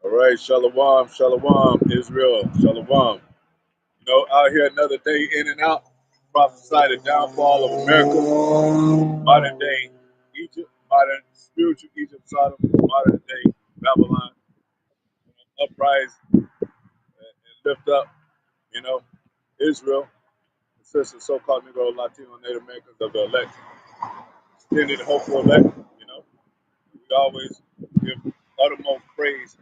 All right, shalom, shalom, Israel, shalom. You know, out here another day in and out, prophesy the downfall of America, modern day Egypt, modern spiritual Egypt, Sodom, modern day Babylon, uprise and lift up, you know, Israel, consists of so-called Negro, Latino, Native Americans of the elect, extended hopeful elect, you know. We always give uttermost praise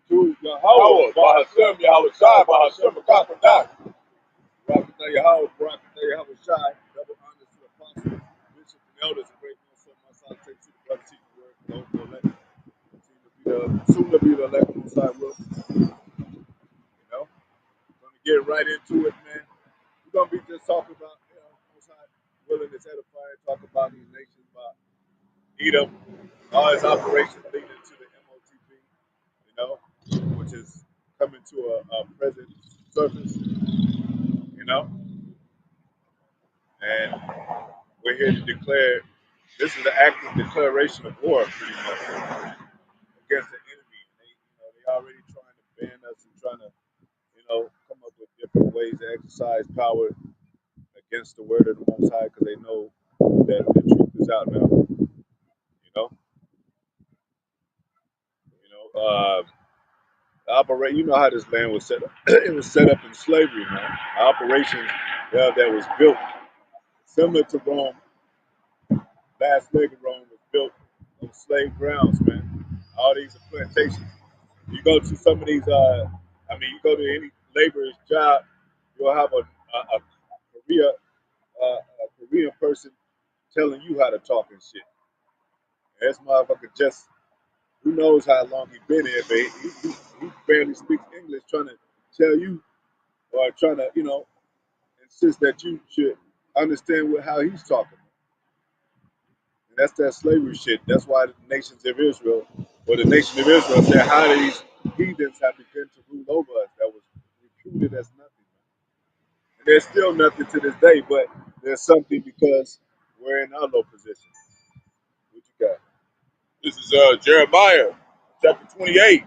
to Yahawah, Bahasham, Yahawashi, Bahasham, Qadash. Yahawah, Barak, Yahawashi, double honors to the apostles, bishops, and elders, and great men, so my son takes to the brother, teaching the word, the hopeful elect, soon to be the elect on the side will, you know. Gonna get right into it, man. We're gonna be just talking about, you know, most high willingness edifying, talk about these nations, about Edom, all his operations leading to the MOTB, you know, which is coming to a present surface, you know, and we're here to declare this is an active declaration of war, pretty much, against the enemy. They already trying to ban us and trying to, you know, come up with different ways to exercise power against the word of the Most High because they know that the truth is out now. Operate. You know how this land was set up. It was set up in slavery, man. Operations that was built similar to Rome. Last leg of Rome was built on slave grounds, man. All these are plantations. You go to some of these. You go to any laborer's job, you'll have a Korean person telling you how to talk and shit. And this motherfucker just, who knows how long he been here, but he barely speaks English, trying to tell you or trying to, you know, insist that you should understand how he's talking. And that's that slavery shit. That's why the nations of Israel, or the nation of Israel, said, how these heathens have begun to rule over us. That was reputed as nothing. And there's still nothing to this day, but there's something because we're in our low position. What you got? This is Jeremiah chapter 28,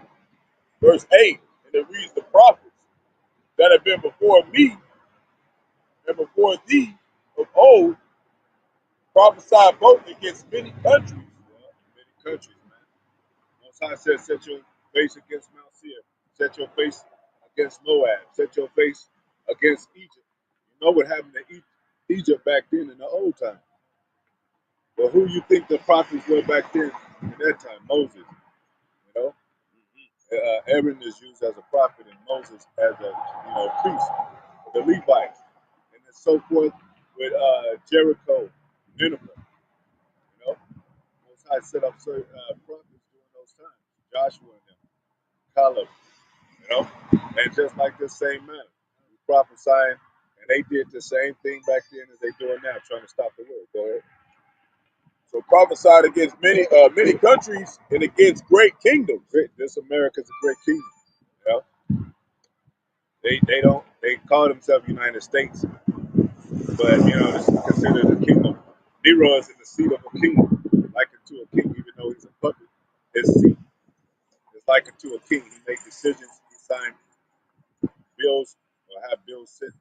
verse 8, and it reads, the prophets that have been before me and before thee of old prophesied both against many countries. Many countries, man. Most High said, set your face against Mount Seir. Set your face against Moab. Set your face against Egypt. You know what happened to Egypt back then in the old time. But who you think the prophets were back then in that time? Moses. You know, Aaron is used as a prophet and Moses as a priest. The Levites, and then so forth with Jericho, Nineveh. You know, Most High set up certain prophets during those times. Joshua and them, Caleb. You know, and just like this same manner, we prophesying, and they did the same thing back then as they doing now, trying to stop the word. Go ahead. So prophesied against many countries and against great kingdoms. This America's a great kingdom. You know, they call themselves United States, but you know this is considered a kingdom. Nero is in the seat of a king, likened to a king, even though he's a puppet. His seat is likened to a king. He makes decisions. He signs bills or have bills sent.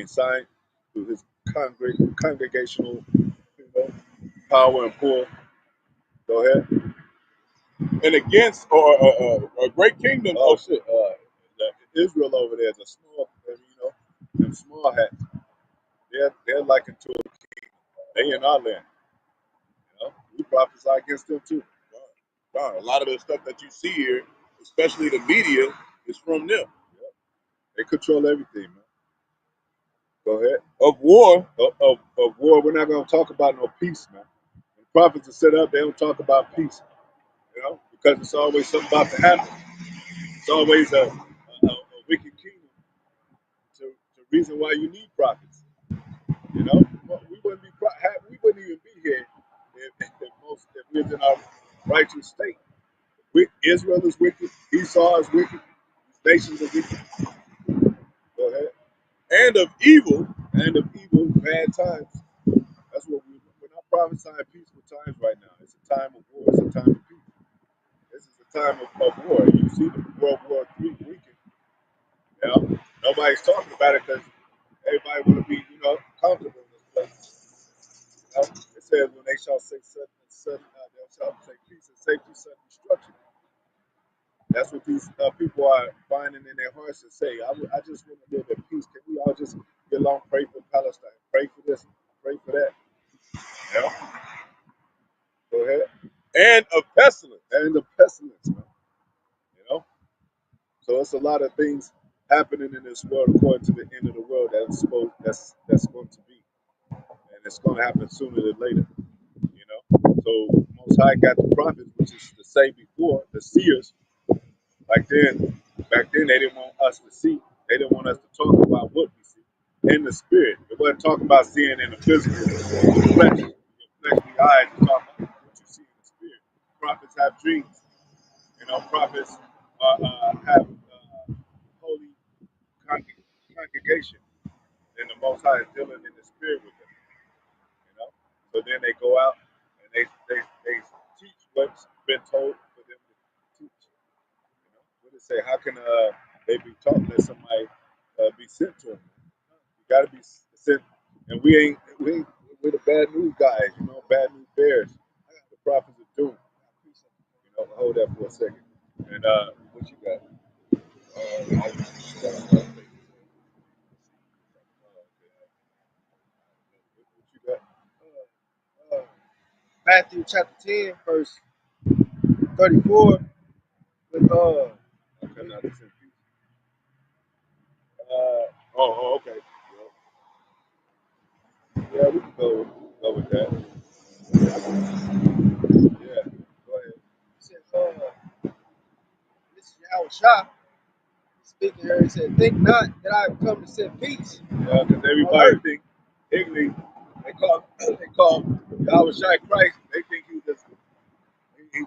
Signed through his congregational, power and pull. Go ahead. And against a great kingdom. Oh shit. Israel over there is a small, them small hats. They're likened to a king. They in our land. You know, we prophesy against them too. God, a lot of the stuff that you see here, especially the media, is from them. Yep. They control everything, man. Go ahead. Of war. Of war, we're not going to talk about no peace, man. When prophets are set up, they don't talk about peace, you know, because it's always something about to happen. It's always a wicked kingdom to reason why you need prophets. You know, we wouldn't even be here if we was in our righteous state. Israel is wicked. Esau is wicked. These nations are wicked. Go ahead. And of evil. And of evil, bad times. That's what we're not prophesying peaceful times right now. It's a time of war. It's a time of peace. This is a time of war. You see the World War III weakened. You know, nobody's talking about it because everybody want to be, comfortable in this place. You know, it says when they shall say sudden, they shall say peace and safety, sudden destruction. That's what these people are finding in their hearts to say. I just want to live in peace. Can we all just get along, pray for Palestine, pray for this, pray for that? You know? Go ahead. And of pestilence. And the pestilence, man. You know? So it's a lot of things happening in this world according to the end of the world that's going to be. And it's going to happen sooner than later. You know? So Most High got the prophets, which is to say before, the seers. Back then they didn't want us to see. They didn't want us to talk about what we see in the spirit. It wasn't talking about seeing in the physical, the flesh, your fleshly eyes. It's talking about what you see in the spirit. Prophets have dreams. Prophets have holy congregation, and the Most High is dealing in the spirit with them. So then they go out and they teach what's been told for them to teach. What it say? How can they be taught that somebody be sent to them? You got to be sent, and we're the bad news guys. Bad news bears. The prophets of doom. Hold that for a second. And what you got? What you got? Matthew chapter 10, verse 34. With Okay, not the same piece. Okay. Yeah, we can go with that. Yeah, go ahead. he said, this is Yahawashi speaking here. He said, think not that I have come to set peace. Yeah, because everybody think ignorantly they call Yahawashi Christ. They think he's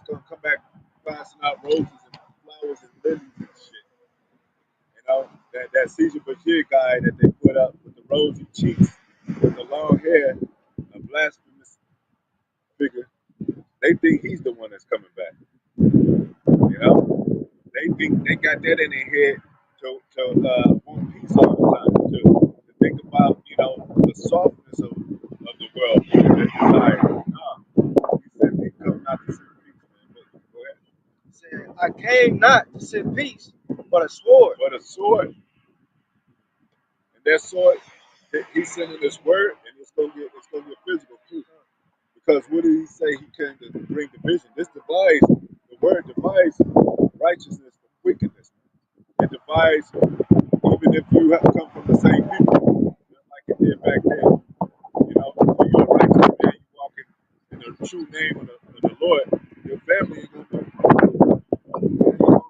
gonna come back passing out roses and flowers and lilies and shit. That Caesar Bashir guy that they put up with the rosy cheeks, with the long hair, a blasphemous figure. They think he's the one that's coming back. They think they got that in their head to want peace all the time, to think about the softness of the world, the desire. Nah, he said he come not to set peace, man. But go ahead. He said, I came not to set peace, but a sword. But a sword, and that sword, he's sending this word, and it's gonna get physical too. Because what did he say? He came to bring division. The word divides righteousness from wickedness. It divides, even if you have come from the same people, just like it did back then. If you're a righteous man, you walk in the true name of the Lord, your family ain't gonna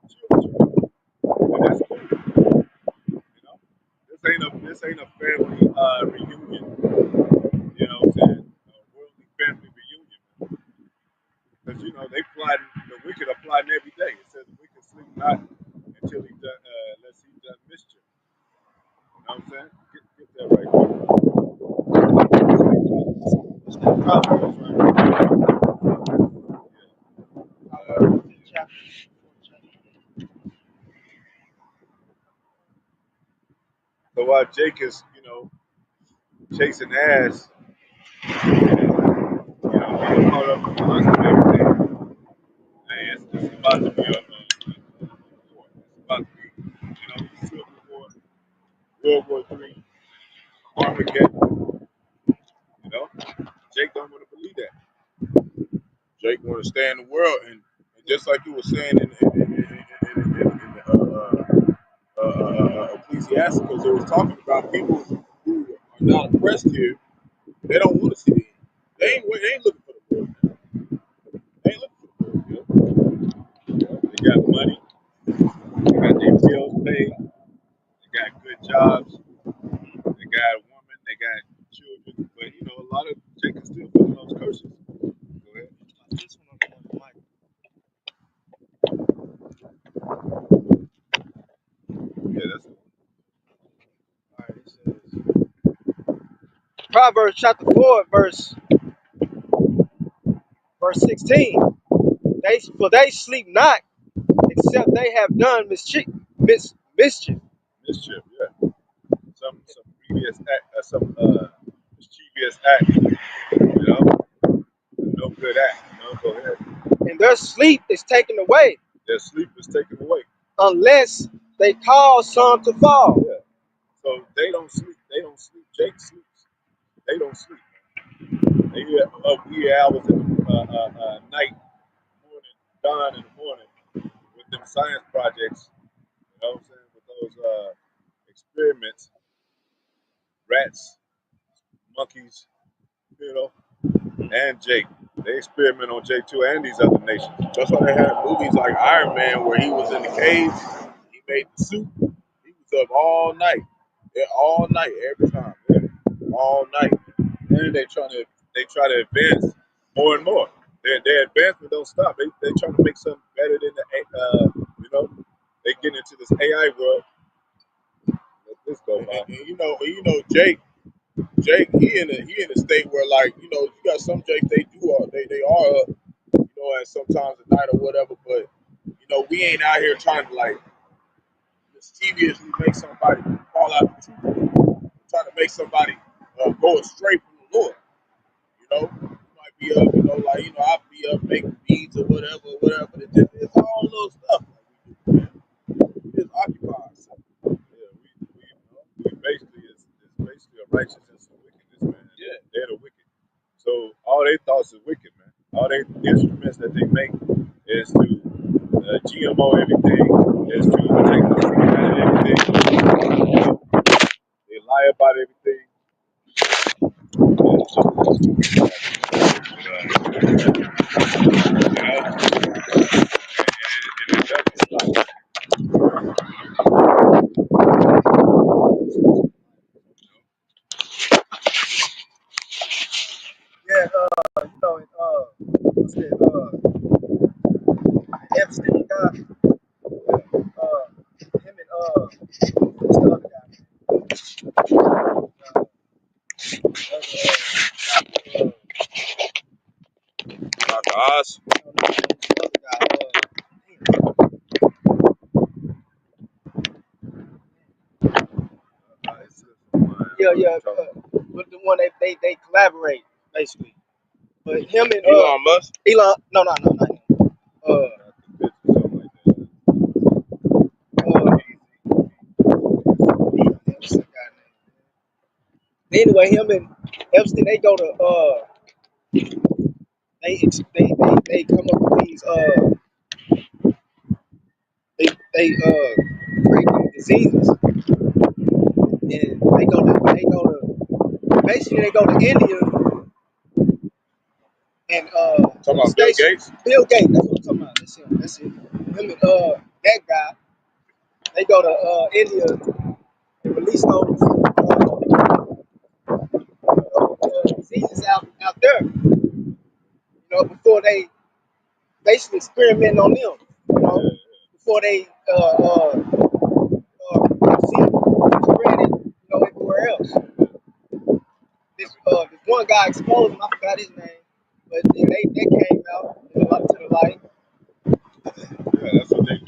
chill with you. And that's cool. This ain't a family reunion. You know what I'm saying? A worldly family reunion. Because the wicked are plotting every day. It says the wicked sleep not until he done, unless he done mischief. You know what I'm saying? Get that right there. So while Jake is, chasing ass, being caught up in the lust of everything, and it's about to be it's about to be, Civil War, World War III, Armageddon. Jake don't want to believe that. Jake want to stay in the world, and just like you were saying in Ecclesiasticus, it was talking about people who are not oppressed here. They don't want to see the end. They ain't looking for the world now. They ain't looking for the world. They got money, they got their bills paid, they got good jobs, they got a woman, they got children, but a lot of Jake is still feeling those curses. Go ahead. This one on the mic. Yeah, that's it. All right, it says Proverbs chapter 4, verse 16. They sleep not except they have done mischief. Mischief. Mischief, yeah. Some previous act, some mischievous act, you know, no good act, you know. Go ahead. And their sleep is taken away, Their sleep is taken away. unless they cause some to fall. Yeah. So they don't sleep. They don't sleep. Jake sleeps. They don't sleep. They up wee hours in the night, morning, dawn in the morning with them science projects. You know what I'm saying? With those experiments, rats, monkeys, you know, and Jake. They experiment on Jake too, and these other nations. That's why they had movies like Iron Man where he was in the cage, he made the suit, he was up all night. Yeah, all night, every time. Yeah. All night. And they try to advance more and more. Their advancement don't stop. They trying to make something better than you know, they get into this AI world. Let this go by. And Jake, he in a state where, like, you got some Jakes, they are at sometimes at night or whatever, but we ain't out here trying to, like, mischievously make somebody fall out the truth, trying to make somebody go astray from the Lord. You might be up, like, I'll be up making beads or whatever, but it's all little stuff like we do, man. We just occupy ourselves. Yeah, we basically it's basically a righteousness and wickedness, man. Yeah. They're the wicked. So all they thoughts is wicked, man. All they instruments that they make is to GMO everything, is to take the fruit out of everything. You know, they lie about everything. And it doesn't stop. Yeah, what's that? Epstein guy. Him and what's the other guy? Dr. Oz. Yeah. But the one they collaborate basically. But him and Elon Musk. Elon, no. Uh, what's that guy name? Anyway, him and Epstein, they go to they come up with these they create these diseases, and they go to India and Talking about Bill Gates. Bill Gates, that's what I'm talking about. That's it. Him and that guy, they go to India and release those diseases out there, before they basically experimenting on them, before they spread it, everywhere else. This one guy exposed him, I forgot his name, but they came out to the light. Yeah, that's what they do.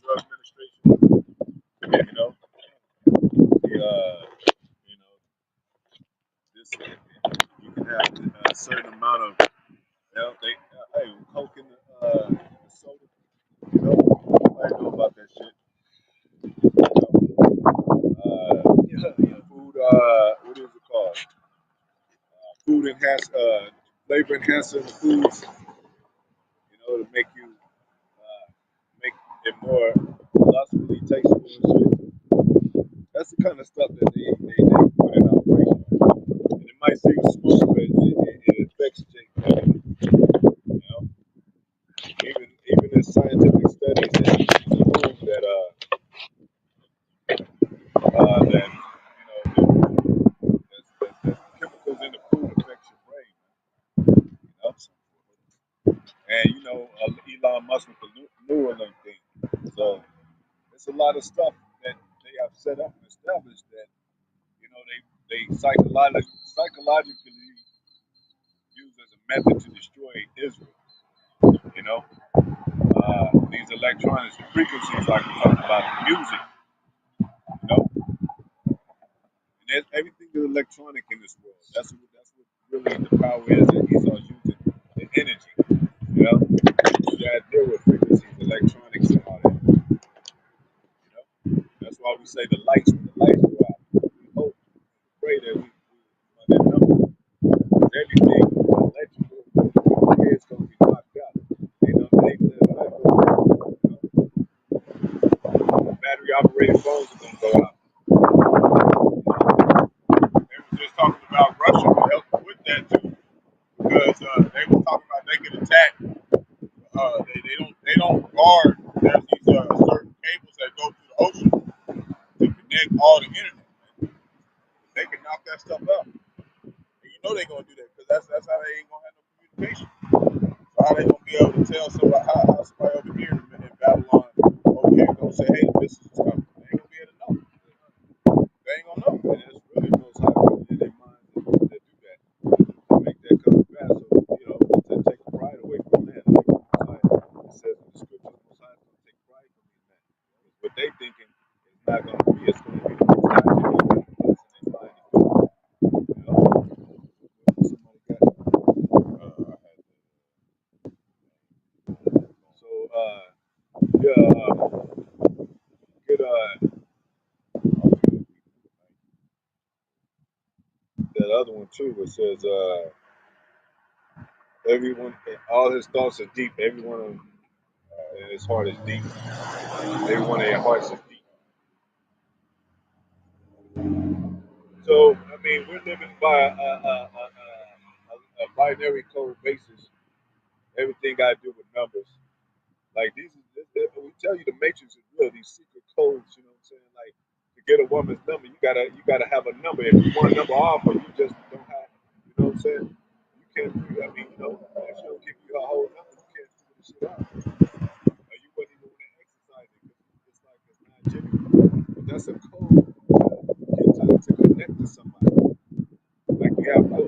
Drug administration. You know, this you can have a certain amount of. Hey, coke in the soda. You know, nobody know about that shit. Food. What is it called? Food enhance. Flavor enhancer in the foods. To make you make it more lustfully tasteful and shit. That's the kind of stuff that they put in operation. And it might seem small, but it affects Jake. Even in scientific studies, it's proved that that the chemicals in the food affects your brain. And Elon Musk with the Neuralink thing. So there's a lot of stuff that they have set up and established that they psychologically use as a method to destroy Israel. these electronics, the frequencies, like we talked about, the music, you know, and everything is electronic in this world. That's what really the power is that Esau's using, the energy, you know. You gotta deal with frequencies, electronics, and all that, you know. That's why we say the lights, when the lights go out, we hope, pray that we that number, everything electrical, it's gonna be knocked out. They know they battery operated phones are gonna go out. They were just talking about Russia to help with that too, because they were talking about they could attack. They don't guard. There's these certain cables that go through the ocean to connect all the internet. They can knock that stuff out. And you know they're gonna do that because that's how they ain't gonna have no communication. So how they gonna be able to tell somebody how somebody over here in Babylon over here gonna say, hey, the missiles is coming? They ain't gonna be able to know. They ain't gonna know. And it's really most high in their mind to do that, to make that come to pass. So, you know, to take pride away from that. Like it says in the scriptures, most high is going to take pride from these men. What they thinking is not going to be, it's going to be the most high that's in their mind. You know, somebody got it. So, yeah, get that other one too, it says, everyone, all his thoughts are deep. Every one of them, his heart is deep. Every one of their hearts is deep. So, I mean, we're living by a binary code basis. Everything got to do with numbers. Like we tell you the matrix is real. These secret codes, you know what I'm saying? Like to get a woman's number, you gotta have a number. If you want a number off, or you just don't have, you know what I'm saying? You can't figure. I mean, you know, if she don't give you her whole number, you can't figure the shit out. Or you wouldn't even want to exercise it because it's like it's not genuine. But that's a code to connect to somebody. Like you have a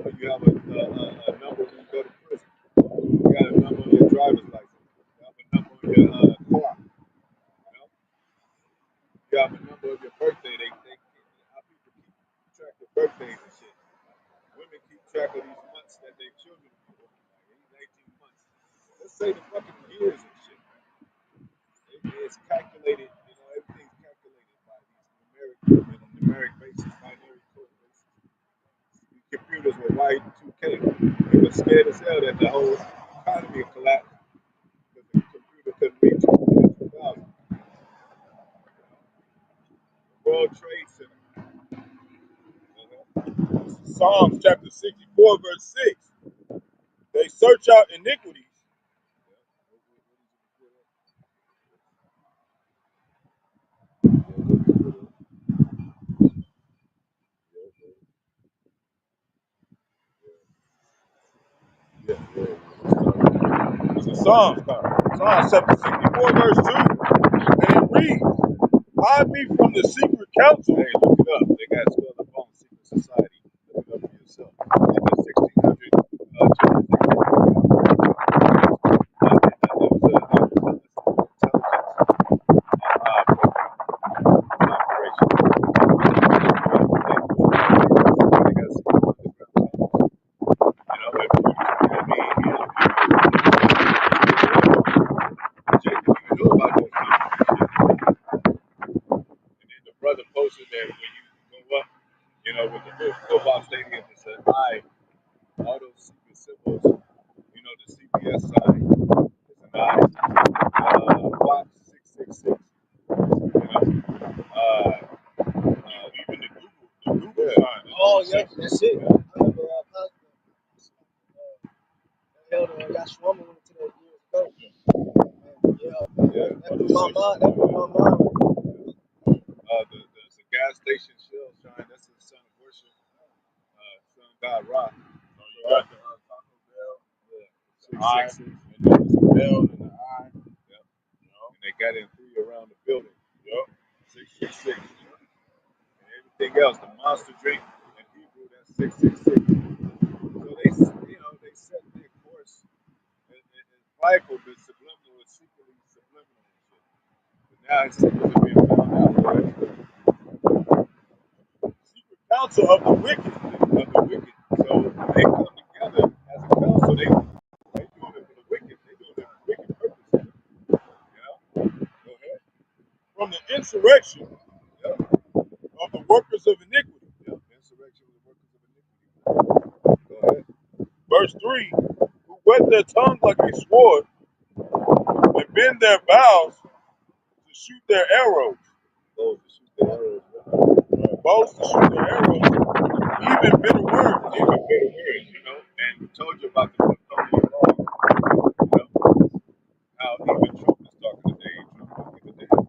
number when you go to prison. You got a number on your driver's license. You have a number on your car. You know, you have a number of your birthday. How people keep track of birthdays and shit. Women keep track of these months that their children are born. Like these 18 months. Let's say the fucking years and shit, man. It's calculated. You know, everything's calculated by these numeric basis, binary code basis. Computers were Y2K. They were scared as hell that the whole economy would collapse because the computer couldn't reach 2000. World Trade Center. Psalms chapter 64, verse 6. They search out iniquities. It's a Psalms time. Psalms chapter 64, verse 2. And it reads, hide me from the secret counsel. Hey, look it up. They got spelled up on Secret Society. Look it up for yourself. In the 1600s, brother posted that when you go up, you know, with the football stadium, it said I, all those secret symbols, you know, the CBS sign is an I, Fox 666, you know, Even the Google sign. Oh, yeah, that's it. I remember held Yahawah went to that years ago. Yeah, that blew my mind. That blew my mind. the gas station shell shine, that's the son of worship, son God Rock. So you got the Taco Bell, the I, 666. and then there's a bell and the I. Yep. You know? And they got it in 3 around the building. Yep. 666. And everything else, the monster drink in Hebrew, that's 666. So they set their course. And prideful, but subliminal is secretly Now it's being found out. Secret counsel of the wicked. Of the wicked. So they come together as a council. They doing it for the wicked. They doing it for wicked purposes. You know? Go ahead. From the insurrection Yep. of the workers of iniquity. Yep. Insurrection of the workers of iniquity. Go ahead. Verse 3, who wet their tongue like a sword and bend their bows to shoot their arrows. Those to shoot their arrows. Bows to shoot their arrows, even bitter words. Even better words, you know. And we told you about the Plutonian law. You know, how even Trump is talking today. Trump don't give a damn.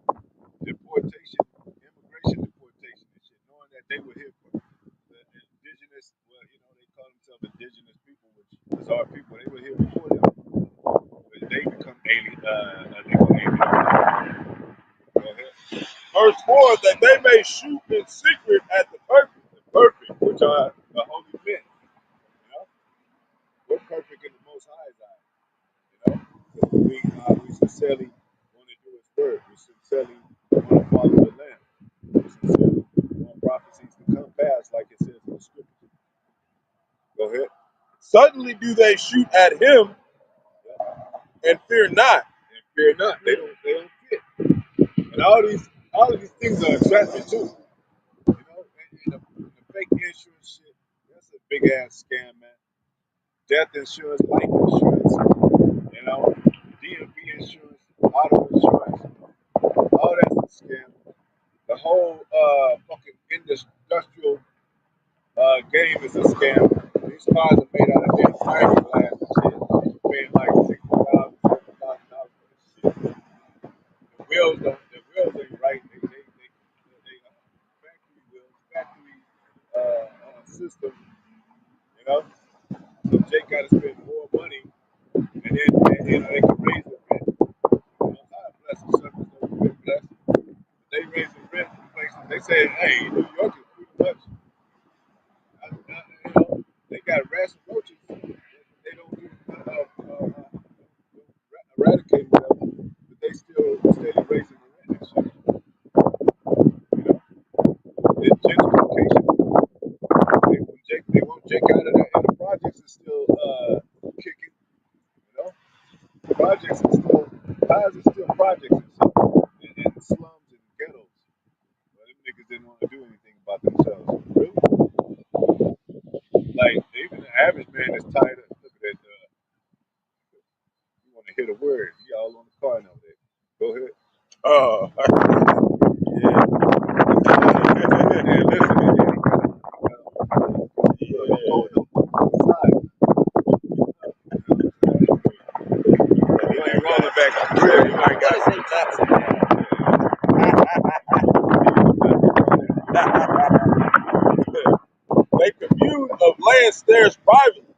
Deportation, immigration deportation and shit, knowing that they were here for the indigenous, well, you know, they call themselves indigenous people, which is our people. They were here before them. But they become alien, they were alien. Go ahead. Verse 4, that they may shoot in secret at the perfect. The perfect, which are the holy men. You know, we're perfect in the Most High's eyes. You know, we sincerely want to do His word. We sincerely want to follow the Lamb. We sincerely want prophecies to come past, like it says in the scripture. Go ahead. Suddenly do they shoot at him and fear not. And fear not. They don't fit. And all of these things are attractive too. You know, and the fake insurance shit, that's a big ass scam, man. Death insurance, life insurance, you know, DMV insurance, auto insurance, all that's a scam. The whole fucking industrial game is a scam. These cars are made out of damn fiberglass and shit. You're paying like $60,000, $70,000 for this shit. The wheels ain't right. They factory wheels, factory system, you know. So Jake got to spend more money, and then you know they can raise the rent. You know, God bless the suckers that we've been blessed. They raise the rent in places. They say, hey, New York is pretty much, you know, they got rats and roaches. They don't do eradicate them, but they still steady raising the rent and shit. You know, it's gentrification. They want Jake out of there, and the projects is still kicking. You know, projects are still, houses are still projects and shit, in slums and ghettos. But them niggas didn't want to do anything about themselves. Really? Like, even the average man is tired of, look at that, you want to hear the word. He all on the car now. Go ahead. Oh, yeah. And listen, and then he got you know, you hold him on the side. He ain't rolling back the grill. You ain't got Say Jackson, man. They commune of land stairs privately.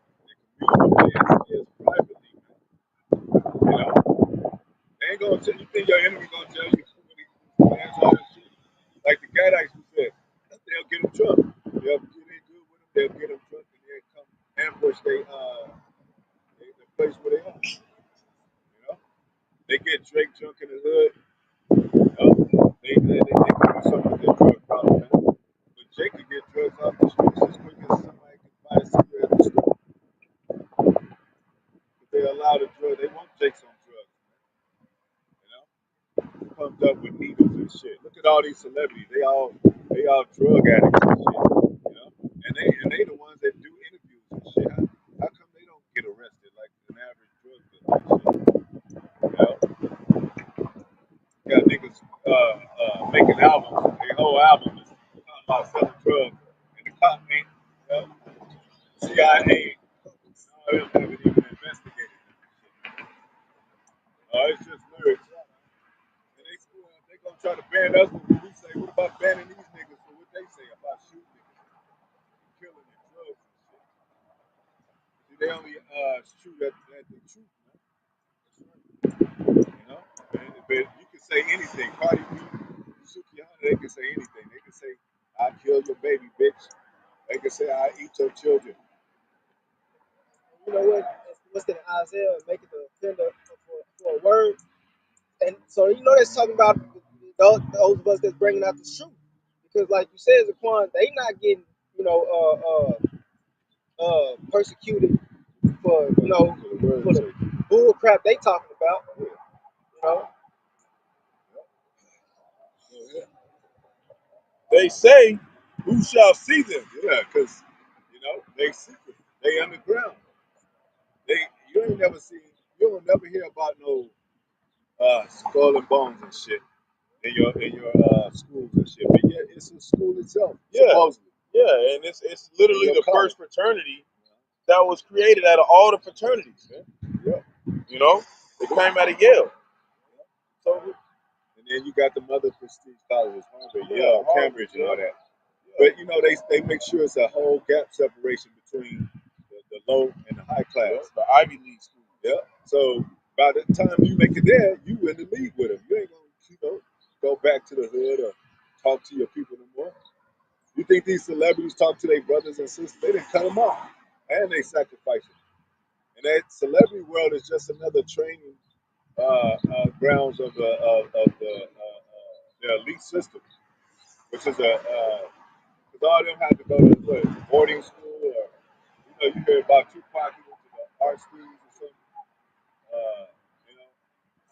privately, you know. They ain't gonna tell you think your enemy gonna tell you what he all this shit. Like the Qadash who said, they'll get him drunk. They'll get in good with him, they'll get him drunk and they'll come ambush the place where they are. You know? They get Drake drunk in the hood, you know, they can do something with their drug problem, man. But Jake can get drugs off the streets as quick as somebody can buy a cigarette at the store. But they allow the drug, they want Jake's on drugs, you know? Pumped up with needles and shit. Look at all these celebrities. They all drug addicts and shit. You know? And they the ones that do interviews and shit. How come they don't get arrested like an average drug dealer and shit? You know? Got niggas making albums. Their whole album is talking about selling drugs. And the cop ain't, you know, CIA, all them haven't even investigated. It's just lyrics. And they gonna try to ban us, but when we say, what about banning these niggas for what they say about shooting niggas, killing and drugs and shit? See, they only shoot at the truth, man. That's right. You know? But you can say anything. Cardi B, Sukiana, they can say anything. They can say, I kill your baby, bitch. They can say, I eat your children. You know what? What's in Isaiah and make it the tender for a word. And so you know that's talking about those of us that's bringing out the truth. Because, like you said, Zaquan, they not getting, persecuted for, for the bull crap they talking about. They say, who shall see them? Yeah, because they secret, they underground. You ain't never seen, you don't never hear about no skull and bones and shit in your schools and shit. But yeah, it's a school itself, supposedly. Yeah, and it's literally the first fraternity that was created out of all the fraternities, man. Yeah. It came out of Yale. So, and then you got the other prestige colleges, Yale, Cambridge, and all that. But they make sure it's a whole gap separation between the low and the high class. The Ivy League schools. Yeah. So by the time you make it there, you in the league with them. You ain't gonna, go back to the hood or talk to your people no more. You think these celebrities talk to their brothers and sisters? They didn't cut them off, and they sacrifice them. And that celebrity world is just another training grounds of the elite system, which is because all of them had to go to boarding school, or you hear about Tupac, he went to the art schools or something.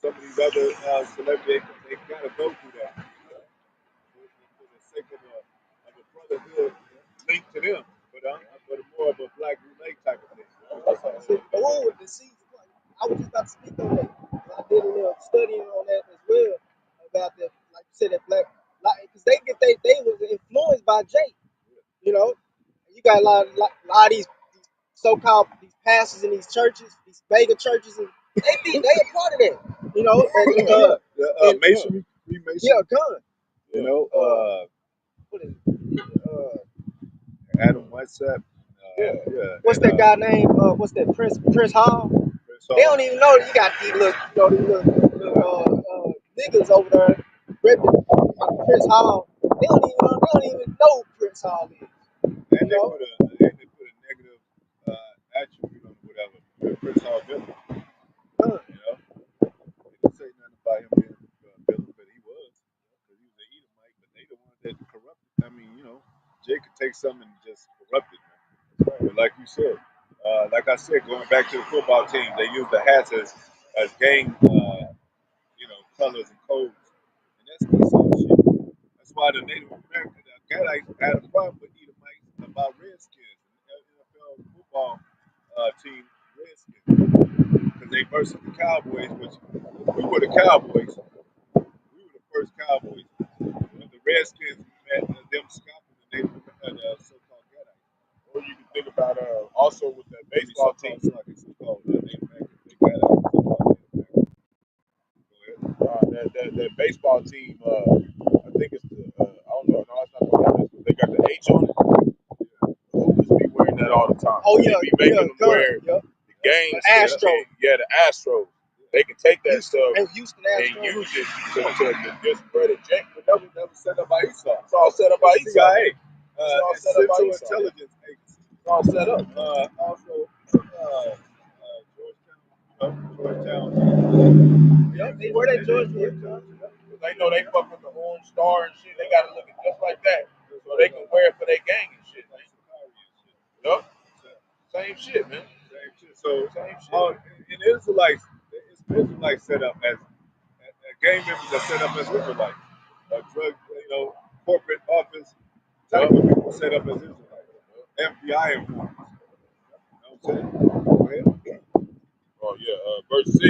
Some of these other celebrities, they gotta go through that for the sake of a brotherhood linked to them, but more of a black relay type of thing. I was just about to speak on that. I did a little studying on that as well about the, like you said, that black, because they was influenced by Jake. You got a lot of these so-called these pastors in these churches, these mega churches, and they a part of that. Masonry, Freemasonry. Yeah, gun. What is it? Adam Whiteside. What's that guy name? What's that? Prince Hall. They don't even know that you got these little niggas over there repping Prince Hall. They don't even know who Prince Hall is. And they put a negative attribute on whatever. Prince Hall villain. They didn't say nothing about him being a villain, but he was. Because he was an Edomite, but they the ones that corrupted. I mean, Jay could take something and just corrupt it, man. But like you said, like I said, going back to the football team, they use the hats as gang, colors and codes, and that's Esau shit. That's why the Native Americans, Gadites, had a problem with Edomites about Redskins. The NFL football team, Redskins, because they versus the Cowboys, which we were the Cowboys. We were the first Cowboys. The Redskins met them scalping the Native so-called Gadites. Or you can think about also with the baseball team. That baseball team, I think it's I don't know, no, it's not the Cowboys. They got the H on it. Hoopers be wearing that all the time. Oh yeah, they be making them wear the games. The Astros. The Astros. They can take that stuff and use it to discredit Jake. But that was never set up by Esau. It's all set up by Esau. CIA. It's all set up by Central Esau. Intelligence Agency. It's all set up. Also, Georgetown. They were that Georgetown. They know they fuck with the Orange Star and shit. They gotta look at just like that, so they can wear it for their gang and shit. Yup. Same shit, man. Same shit. So in Israelites set up as gang members are set up as Israelites. Drug, corporate office type of people set up as Israelites. FBI informants. You know what I'm saying? Oh yeah, verse 6.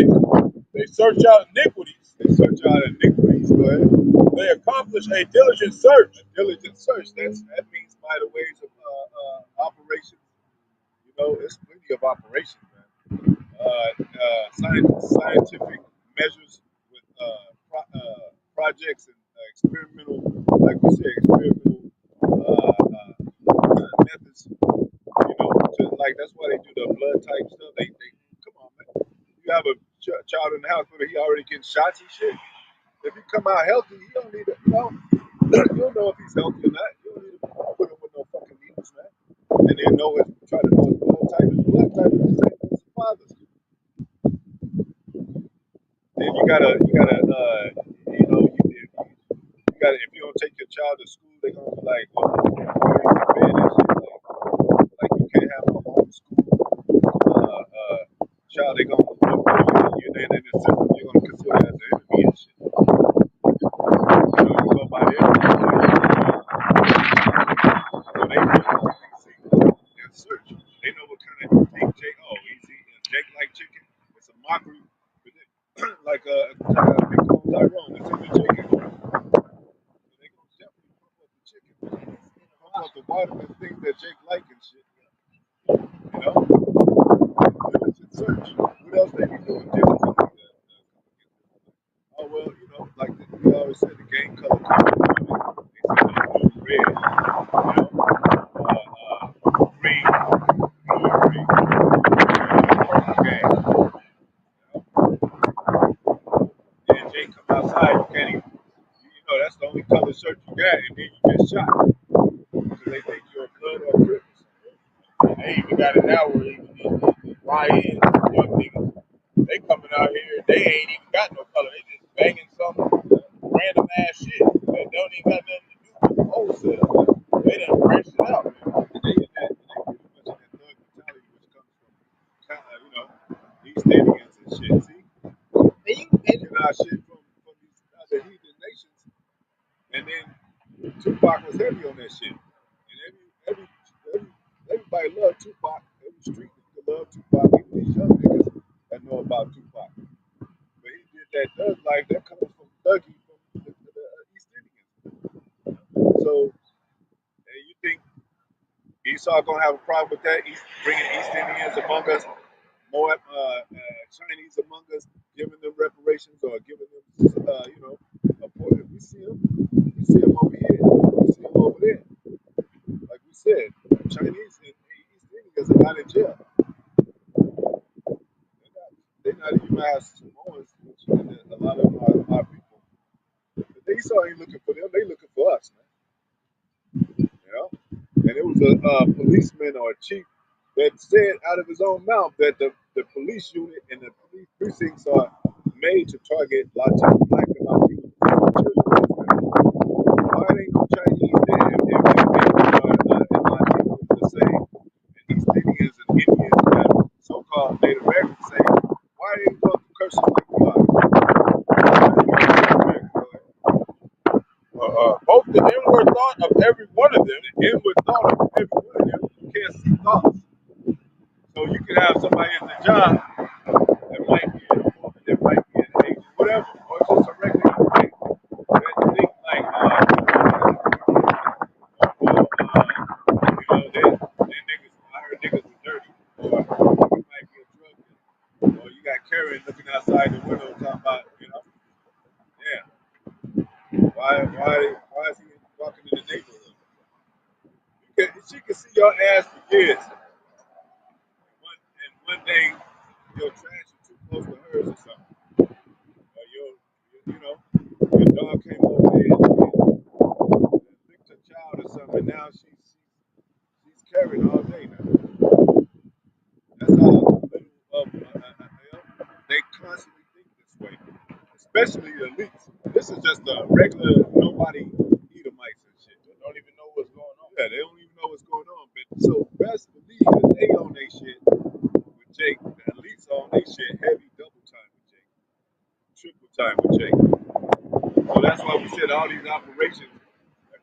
They search out iniquities. Go ahead. They accomplish a diligent search. That means by the ways of operations. There's plenty of operations, man. Scientific measures with projects and experimental, like we said, methods. Just like that's why they do the blood type stuff. They come on, man. You have a child in the house, but he already getting shots and shit. If he come out healthy, you don't need to, you don't know if he's healthy or not. You don't need to put him with no fucking needles, man. And then try to know his blood type. His blood type is the same as his father's. Then you gotta, child, they gonna you then in the system you're gonna consider as an enemy and shit. You know, you go by their so they see and search. They know what kind of thing Jake. Oh, he's eating Jake like chicken. It's a mockery, like Tyrone. It's in the chicken. So they gonna definitely pump up the chicken, pump up the vitamins, things that Jake like and shit. You know, diligent search. What else they be doing diligently? Oh well, you know, like we always said, the game color comes with it. They say blue, red, you know, green, blue, and green, purple game. You know, then Jay come outside, you can't even, you know, that's the only color shirt you got, and then you get shot because they think you're a blood or a crip. They even got it now where even these YNs, young niggas, they coming out here, they ain't even got no color. They just banging some random ass shit that don't even got nothing to do with the wholesale. They done branched it out, man. And they pretty much in that thug mentality, which comes from, you know, East Indians and shit. See, get our shit from these other heathen nations, and then Tupac was heavy on that shit. And everybody loved Tupac. Every street nigga loved Tupac. Even these young niggas that know about Tupac. But he did that thug life that comes from Thuggy from the East Indians. So, and you think Esau gonna have a problem with that? Bringing East Indians among us, more Chinese among us, giving them reparations or giving them, you know, a portion. We see them over here. We see them over there. Like we said, Chinese and East Indians are not in jail. They're not even as Samoans, which a lot of them are our people. But they Esau ain't looking for them. They looking for us, man. You know. And it was a policeman or a chief that said out of his own mouth that the police unit and the police precincts are made to target Latino, black and Latino children. Why ain't no Chinese there if Latinos the same, and East Indians and Indians that so-called Native Americans say, why ain't go through curses like we are? Both the inward thought of every one of them. The inward thought of every one of them, you can't see thoughts. So you can have somebody at the job that might be an woman, that might be an agent, whatever, or just a regular thing that think like, you know, they niggas, I heard niggas were dirty, or you might be a drug dealer, or you got Karen looking outside the window talking about, you know, yeah, why is he walking in the neighborhood? She can see your ass for years. And one day your trash is too close to hers or something. Or you know, your dog came over there and licked her child or something, and now she's carrying all day now. That's how they constantly think this way, especially the elites. This is just a regular nobody Edomites and shit. They don't even know what's going on. Yeah, they don't even know what's going on. But so best believe that they on their shit with Jake. The elites on their shit heavy double time with Jake, triple time with Jake. So that's why we said all these operations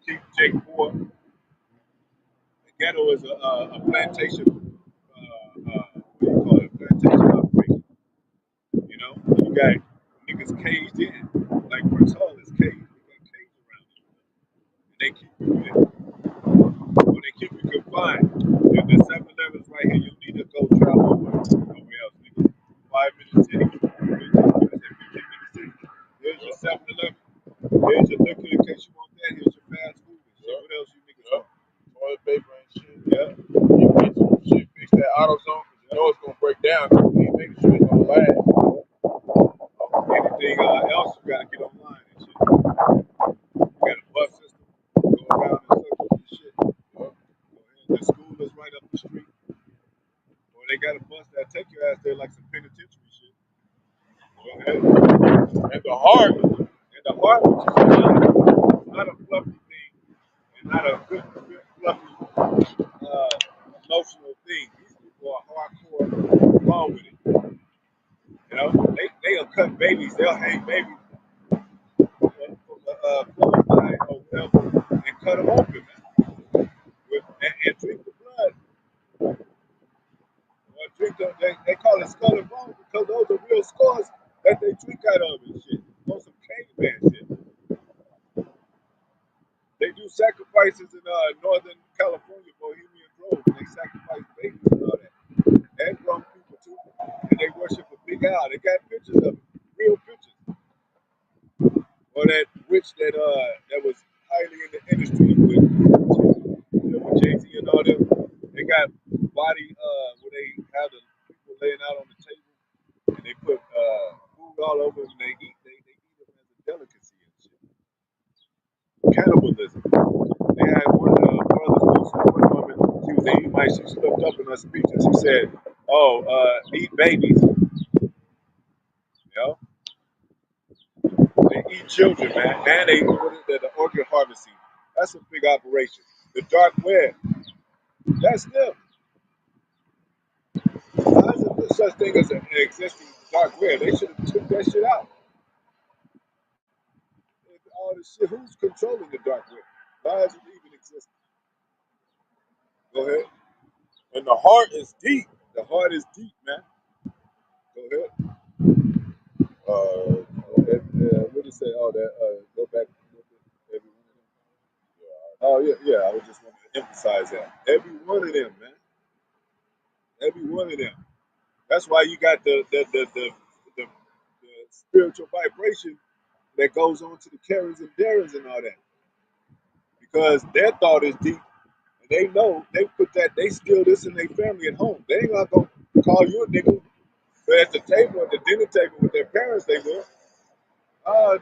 keep Jake poor. The ghetto is a plantation. What do you call it? Plantation operation. You know, you got niggas caged in, like Prince Hall is caged. You got caged around it, and they keep you in. Or they keep you confined. If the 7-Eleven's right here, you need to go travel nowhere else, nigga. 5 minutes city, 15 minutes, 15 minutes city. Here's your 7-Eleven. Here's your liquor in case you want that. Here's your fast food and shit. What else you niggas want? Toilet paper and shit. Yeah. You get some shit, fix that auto zone, because you know it's going to break down. You ain't making sure it's going to last. Anything else, you gotta get online and shit. You got a bus system, go around in circles and shit. The school is right up the street. Or they got a bus that take your ass there like some penitentiary shit. And the heart, which is not a fluffy thing, and not a good fluffy, emotional thing. These people are hardcore, wrong with it. know, they'll cut babies. They'll hang babies from the clothesline or whatever and cut them open, man, and drink the blood. Or drink the, they call it skull and bones because those are real scars that they drink out of and shit. On some caveman shit. They do sacrifices in Northern California, Bohemian Grove. They sacrifice babies and all that. And grown people too. And they worship a big owl. They got pictures of it, real pictures. Or that witch that was highly in the industry with Jay-Z and all them. They got body where they have the people laying out on the table and they put food all over them and they eat them as a delicacy and shit. Cannibalism. They had one of the brothers post one woman, she was an Edomite, she slipped up in her speech and she said, "Oh, eat babies." You know? They eat children, man. And they do the organ harvesting. That's a big operation. The dark web. That's them. How is there such thing as an existing dark web? They should have took that shit out. All this shit. Who's controlling the dark web? Why is it even existing? Go ahead. And the heart is deep. The heart is deep, man. Go ahead. What did you say? Oh, that go back. Every one of them. Oh yeah. I was just wanting to emphasize that. Every one of them, man. Every one of them. That's why you got the spiritual vibration that goes on to the Karens and Darrens and all that. Because their thought is deep and they know they put that, they steal this in their family at home. They ain't not gonna call you a nigga. But at the table, at the dinner table with their parents, they will. Oh,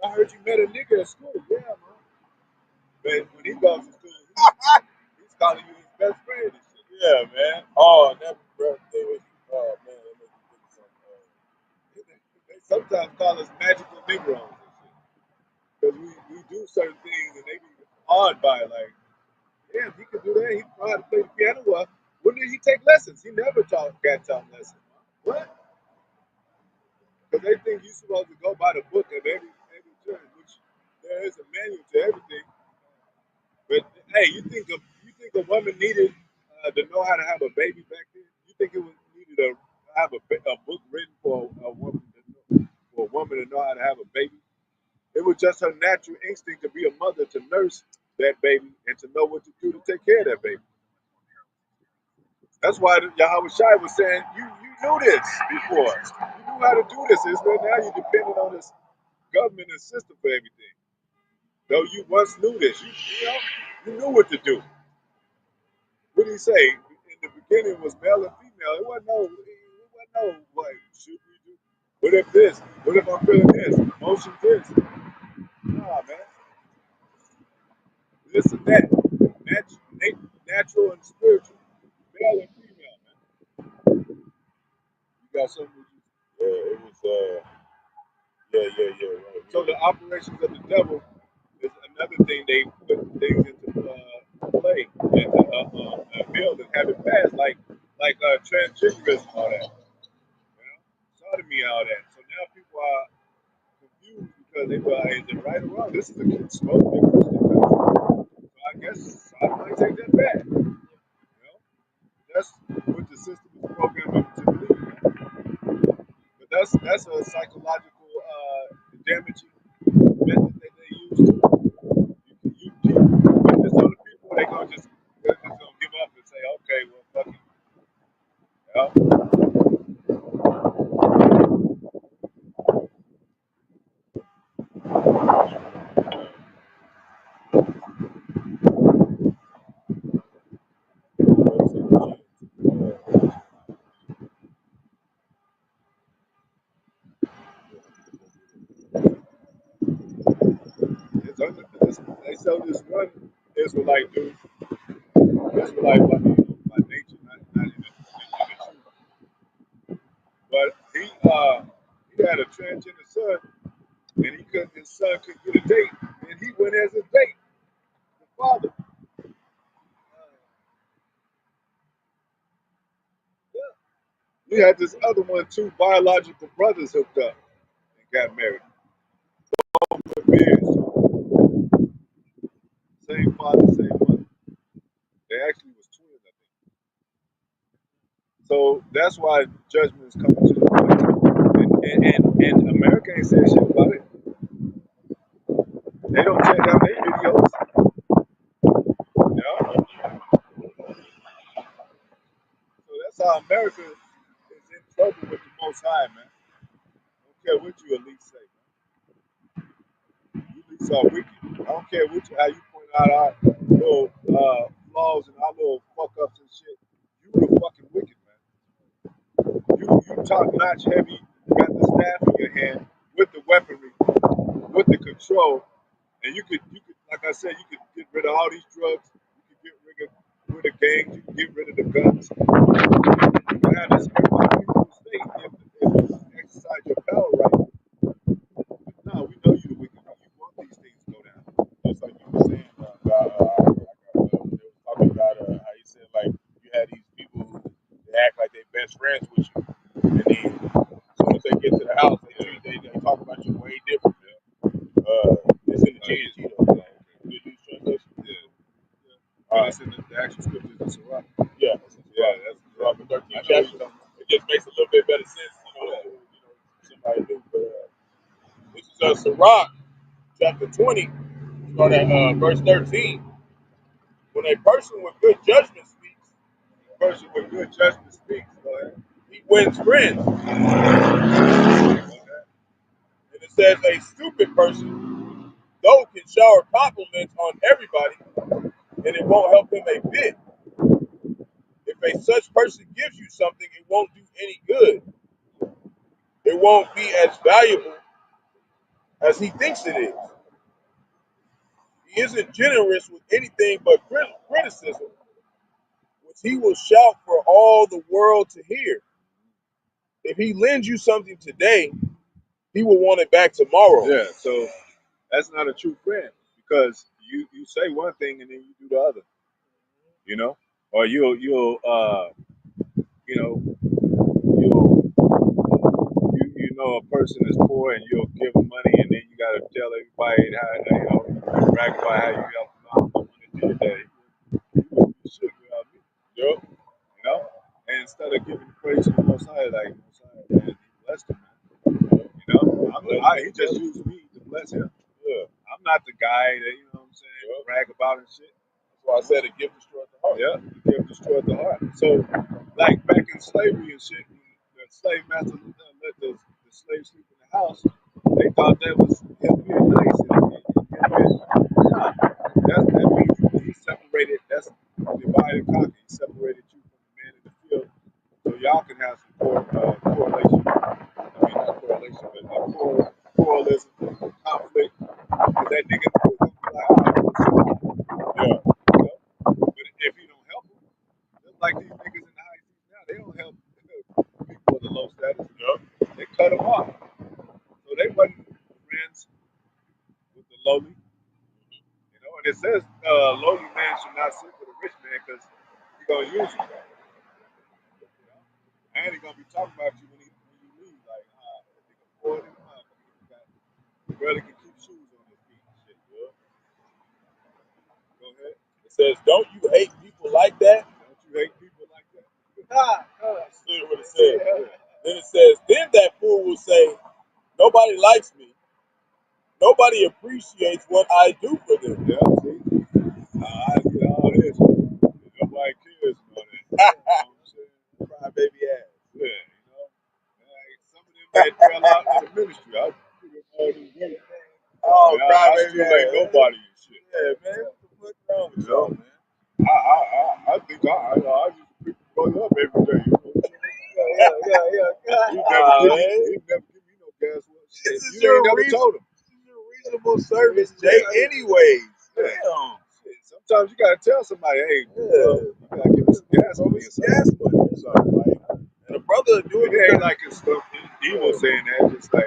I heard you met a nigga at school. Yeah, man. But when he goes to school, he's calling you his best friend and shit. Yeah, man. Oh, that birthday was, oh, man, that makes me think of something. They sometimes call us magical Negroes and shit. Because we do certain things and they be awed by it. Like, yeah, he could do that. He know how to play the piano. Well, when did he take lessons? He never got taught lessons. What? Because they think you're supposed to go by the book of every church, which there is a manual to everything. But hey, you think a woman needed to know how to have a baby back then? You think it was needed to have a book written for a woman to know how to have a baby? It was just her natural instinct to be a mother, to nurse that baby and to know what to do to take care of that baby. That's why Yahawashi was saying, you knew this before. You knew how to do this, Israel. Now you're dependent on this government and system for everything. Though you once knew this. You knew what to do. What did he say? In the beginning was male and female. It wasn't no what should we do? What if this? What if I'm feeling this? Emotion this? Nah, man. This and that. Natural and spiritual. Male and female, man. You got something with you? Yeah, it was, yeah. Right. So the operations of the devil is another thing they put things into play and to build and have it pass, like transgenderism and all that, sodomy and all that. So now people are confused because they were, is it right or wrong? This is a supposed to be a Christian country, so I guess sodomy take that back. That's what the system is programmed to believe. But that's a psychological damaging method that they use too. You keep putting this on the people, they're just gonna give up and say, okay, well, fuck it. They sell this one Israelite dude, Israelite by nature, not in the truth. But he had a transgender son, and his son couldn't get a date, and he went as a date, the father. Yeah, He had this other one, two biological brothers hooked up and got married. With beards. Same father, same mother. They actually was twins, I think. So that's why judgment is coming to the world. And America ain't saying shit about it. They don't take down their videos. Yeah. So that's how America is in trouble with the Most High, man. I don't care what you elite say, man. You elites are wicked. I don't care what how you point out our little flaws and our little fuck ups and shit. You the fucking wicked, man. You top notch heavy, got the staff in your hand with the weaponry, with the control, and you could like I said, you could get rid of all these drugs. You could get rid of gangs. You can get rid of the guns. You can have this every peaceful state if you exercise your power right. No, we know you the wicked. You want these things to go down. Just like you were saying, they were talking about how you said like you had these people who they act like they're best friends with you, and then as soon as they get to the house, they talk about you way different. It's in the GNT though. Good News Translation. Yeah. It's in the actual scriptures in Sirach. Yeah. That's Sirach, the 13th chapter. It just makes a little bit better sense, somebody new. But this is Sirach, chapter 20, start at verse 13. When a person with good judgment speaks, he wins friends. And it says a stupid person, though, can shower compliments on everybody, and it won't help him a bit. If a such person gives you something, it won't do any good. It won't be as valuable as he thinks it is. He isn't generous with anything but criticism, which he will shout for all the world to hear. If he lends you something today, he will want it back tomorrow. Yeah, so that's not a true friend because you say one thing and then you do the other, or you'll you know a person is poor and you'll give them money and then you gotta tell everybody how brag about how you help them out on the day. You should without me, and instead of giving praise to the Most High, like Most High, man, he blessed him, man. He just used me to bless him. Yeah. I'm not the guy that, what I'm saying, brag about and shit. That's why I said a gift destroyed the heart. Yeah, the gift destroyed the heart. So, like back in slavery and shit, when the slave master let the slave sleep in the house, they thought that was him being nice. That means he separated, that's divide and conquer. He separated you from the man in the field so y'all can have some correlation. I mean, not correlation, but correlation, conflict. Because that nigga was going to be like, yeah. But if you don't help them, just like these niggas in the high seas now, they don't help people of the low status. They cut them off. So they wasn't friends with the lowly. And it says lowly man should not sit with a rich man because he's going to use you. And he's going to be talking about you when you leave. Like, that nigga poor than he barely can keep shoes on his feet and shit, Go ahead. It says, don't you hate people like that? Don't you hate people like that? That's what it says. Then it says, then that fool will say, nobody likes me. Nobody appreciates what I do for them. Yeah, see? I get all this. Nobody cares about that. You know what I'm saying? Cry baby ass. Yeah, Like, some of them that fell out of the ministry. I put them all in work. Oh, cry I baby still ass. ain't nobody and shit. Yeah, man. What the fuck wrong with y'all, man? I think I used to pick the brother up every day. You know what I'm saying? Yeah. He never give me no gas money. This is You ain't never told him. This is your reasonable service, Jay. Anyways. Damn. Sometimes you gotta tell somebody, hey, you gotta give me some gas money or something. Like, and a brother do it ain't like it's stuff evil saying that, just like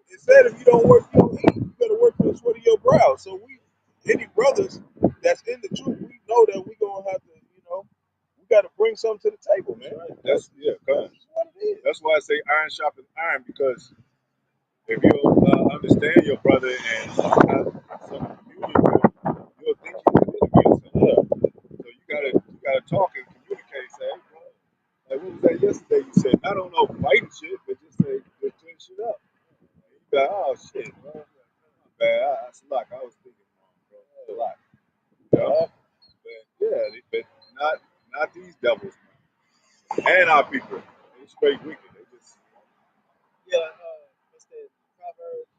It said if you don't work, you don't eat. You gotta work for the sweat of your brow. So any brothers that's in the truth, we know that we gonna have to, we got to bring something to the table, man. That's That's what it is. that's why I say iron sharpens iron, because if you understand your brother and have some community with him, you'll think he's an enemy or something. So you gotta talk and communicate. Say, hey, bro, like what was that yesterday? You said not on no fighting shit, but just say just clean shit up. And you go, oh shit, bro, my bad. That's a lot. I was thinking wrong, bro. That's a lot. You know? But yeah, but not these devils, man. And our people, they straight wicked. They just what's that? Proverbs.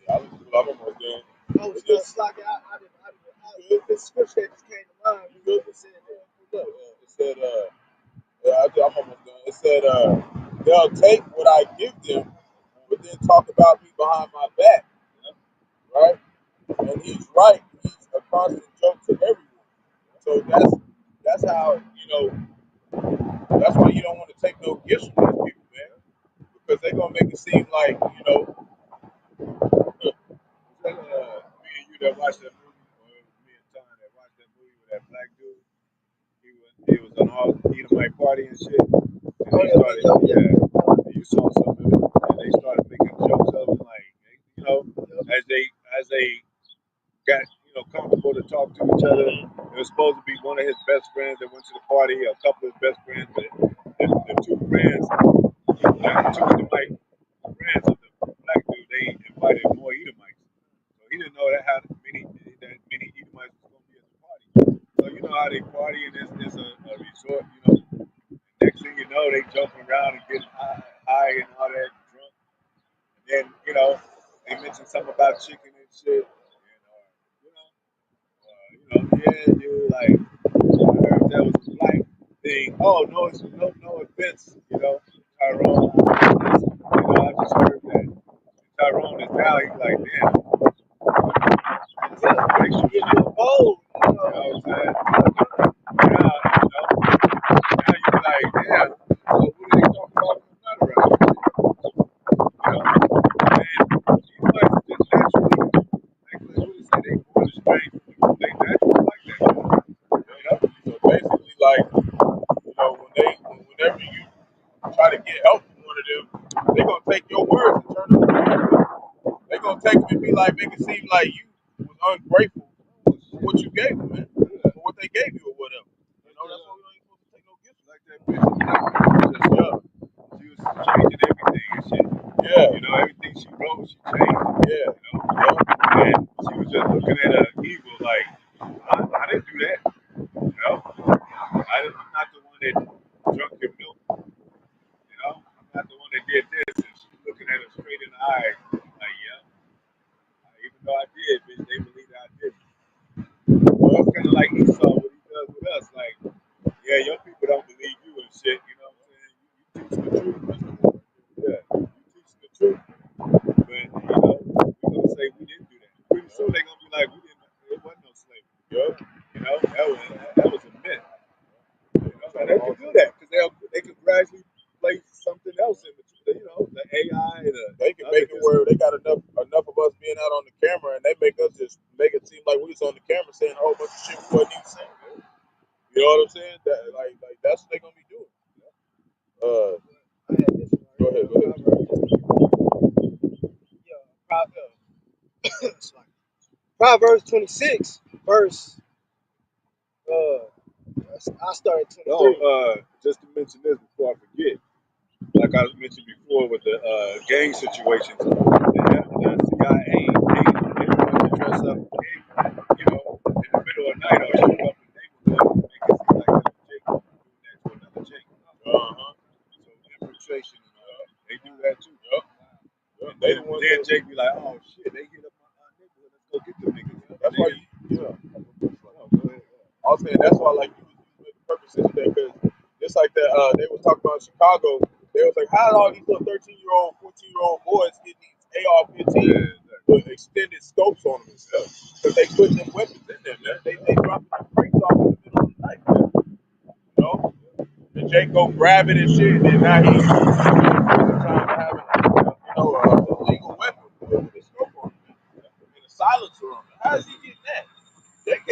Yeah, I'm almost done. Oh, It just like this scripture that just came to mind. you good. It said that. It said, I'm almost done. It said, they'll take what I give them, but then talk about me behind my back, right? And he's right. He's a constant joke to everyone. So that's how, that's why you don't want to take no gifts from these people, man, because they're gonna make it seem like, me and you that watched that movie, or it was me and Tom that watched that movie with that black dude. He was on all Edomite party and shit. And they started, and you saw some of it, and they started making jokes of it, like, as they got comfortable to talk to each other. It was supposed to be one of his best friends that went to the party, a couple of his best friends, but the two friends, the two Edomite friends of the black dude, they invited more Edomites. So he didn't know that many Edomites was going to be at the party. So you know how they party, and it's a resort. Next thing you know, they jumping around and getting high and all that, drunk. And then they mentioned something about chicken and shit. And yeah, dude, like I heard that was a black thing. Oh no, it's no offense, Tyrone. I just heard that. Tyrone is now. He's like, damn. Get you bold. You know what I'm saying? Now you be like, damn. So what are they talking about in the matter right And you might just naturally, like what they say, they born to strange people. They naturally like that. So basically, like, whenever you try to get help from one of them, they're gonna take your words and turn them around. They're gonna take them and be like, make it seem like you was ungrateful for what you gave them, man, for what they gave you or whatever. That's why we ain't supposed to take no gifts Like that bitch. She was changing everything and shit. Yeah. Everything she wrote, she changed it. Yeah. And she was just looking at her evil like, I didn't do that. I'm not the one that drunk your milk. I'm not the one that did this. And she's looking at her straight in the eye, like, yeah. Even though I did, bitch, they believe that I did. Well, it's kind of like Esau, what he does with us. Like, yeah, your people don't believe you and shit. You know what I'm saying? You teach the truth. Yeah, you teach the truth. But, we're going to say we didn't do that. Pretty soon they're going to be like, it wasn't no slavery. That was a myth. And they can do that because they can gradually place something else in between, the AI. They can make it where they got enough of us being out on the camera, and they make us just make it seem like we was on the camera saying a whole bunch of shit we wasn't even saying. You know what I'm saying? Like that's what they gonna be doing. Go ahead. Proverbs 26, verse. I started 23. No, just to mention this before I forget, like I mentioned before with the gang situations, the CIA ain't dress up, in the middle of the night or show up in the neighborhood, make it seem like Jake doing that to another Jake. So infiltration, they do that too. And then Jake be like, oh shit, they hit up my neighborhood, let's go get them niggas. That's why I was saying that's why like you was the purpose of that because just like that they was talking about Chicago, they was like, how did all these little 13-year-old, 14-year-old boys get these AR-15 with extended scopes on them and stuff? Because they putting them weapons in there, man. They dropping them crates off in the middle of the night, man. And Jake go grab it and shit, and then now he's trying to have a illegal weapon with a scope on it, and a silencer on it. How is he getting that? Jake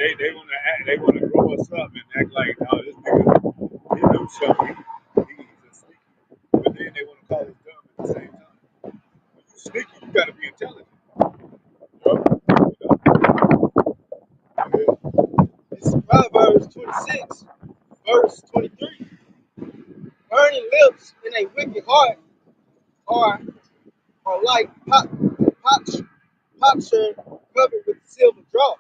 they wanna grow us up and act like, oh, this nigga, he knew something. He's a sneaky. But then they wanna call us dumb at the same time. When you sneaky, you gotta be intelligent. This is Proverbs 26, verse 23. Burning lips and a wicked heart are like potsherd covered with silver dross.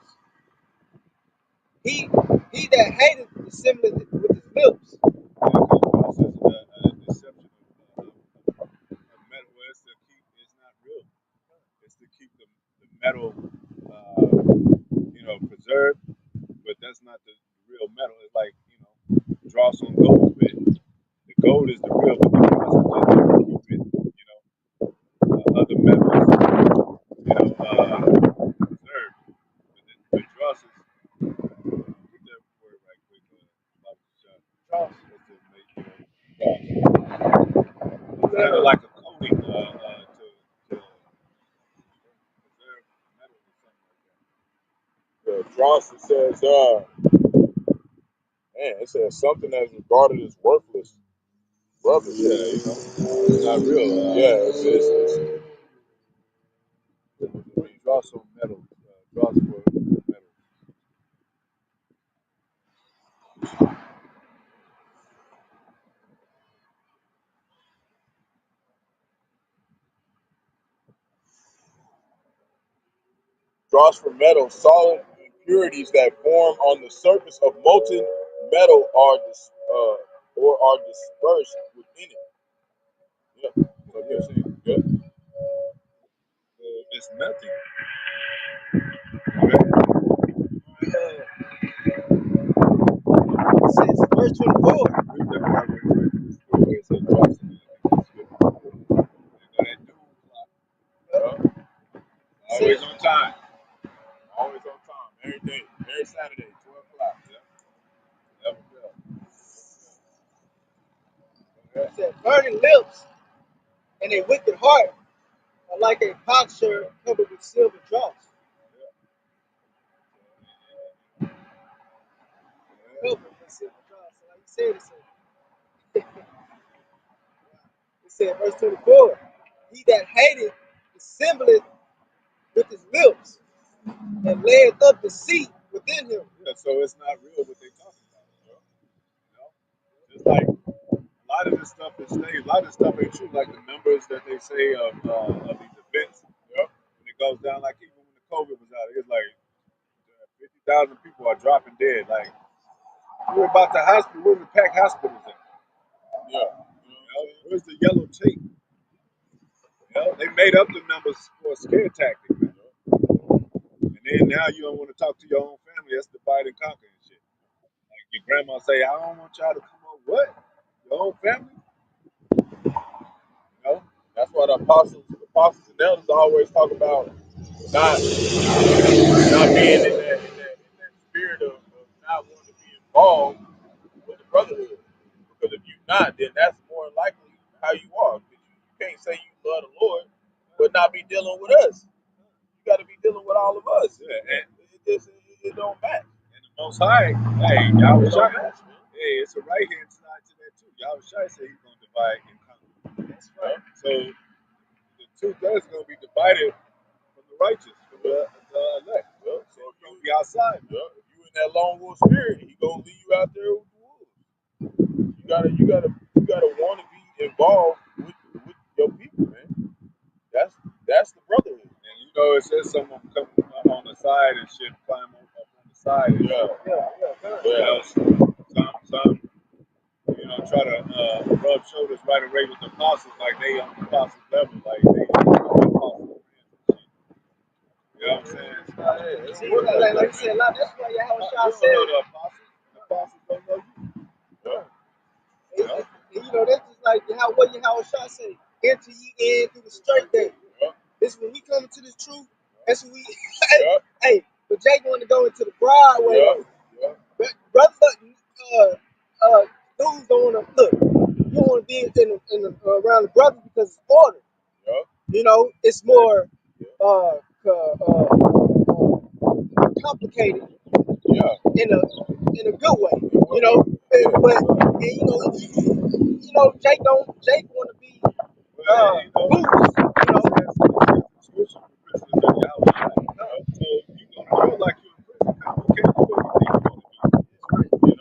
He that hateth dissembleth with his lips. A deception of metal. Well, it's not real. It's to keep the metal, preserved. But that's not the real metal. It's like, dross on gold. But the gold is the real, but the dross is just to keep it, other metals, preserved. But the dross is, get that word right quick, dross is to make, it's kind of like a coating to preserve metal or something like that. The dross, it says, it says something that's regarded as worthless. Rubbish. Yeah, it's not real. It's Dross on metal. Dross for metal. dross for metal, solid impurities that form on the surface of molten metal are dispersed within it. Yeah, like you're saying. Yeah. It's nothing. It says verse 24. Read that part right quick. Where it says dross in it. Always on time. Always on time. Every day. Every Saturday, 12 o'clock. Yeah. It says burning lips and a wicked heart are like a potsherd covered with silver dross. Covered with silver dross. So like you said, it said verse 24. He that hateth dissembleth with his lips and layeth up deceit within him. Yeah, so it's not real what they talking about. It's like a lot of this stuff is staged. A lot of this stuff ain't true. Like the numbers that they say of these events. When it goes down, like even when the COVID was out, it's like 50,000 people are dropping dead. Like we're about the hospital. Where's the packed hospitals at? Where's the yellow tape? They made up the numbers for a scare tactic, man. And then now you don't want to talk to your own family. That's divide and conquer and shit. Like your grandma say, I don't want y'all to come over. What? Your own family? That's why the apostles and elders always talk about not being in that spirit of not wanting to be involved with the brotherhood. Because if you're not, then that's more likely how you are. Because you can't say you love the Lord but not be dealing with us. You got to be dealing with all of us. Yeah, and it don't match. And the Most High, hey, Yahawashi, hey, it's a right hand side to that too. Yahawashi said he's gonna divide and conquer. That's right. So the two thirds gonna be divided from the righteous, from the elect. So it's gonna be outside. If you in that lone wolf spirit, he gonna leave you out there with the wolves. You gotta want to be involved with your people, man. That's the brotherhood. And it says someone come on the side and shit, climb up on the side. And some try to rub shoulders right away with the apostles, like they on the apostles level, like they apostles. You know what I'm saying? See, like you said, that's why Yahawashi said. The apostles don't know you. That's just like what Yahawashi said. Enter ye in through the straight gate. This when we come into this truth. That's when we. Hey, but Jay going to go into the broad way. Brother, dudes don't want to look. You don't want to be around the brothers because it's order. It's more complicated in a good way, you know. But Jake want to be boots, Scripture for prisoners of Yahawah. So you're gonna feel like you're in prison because you can't do everything you want to do. You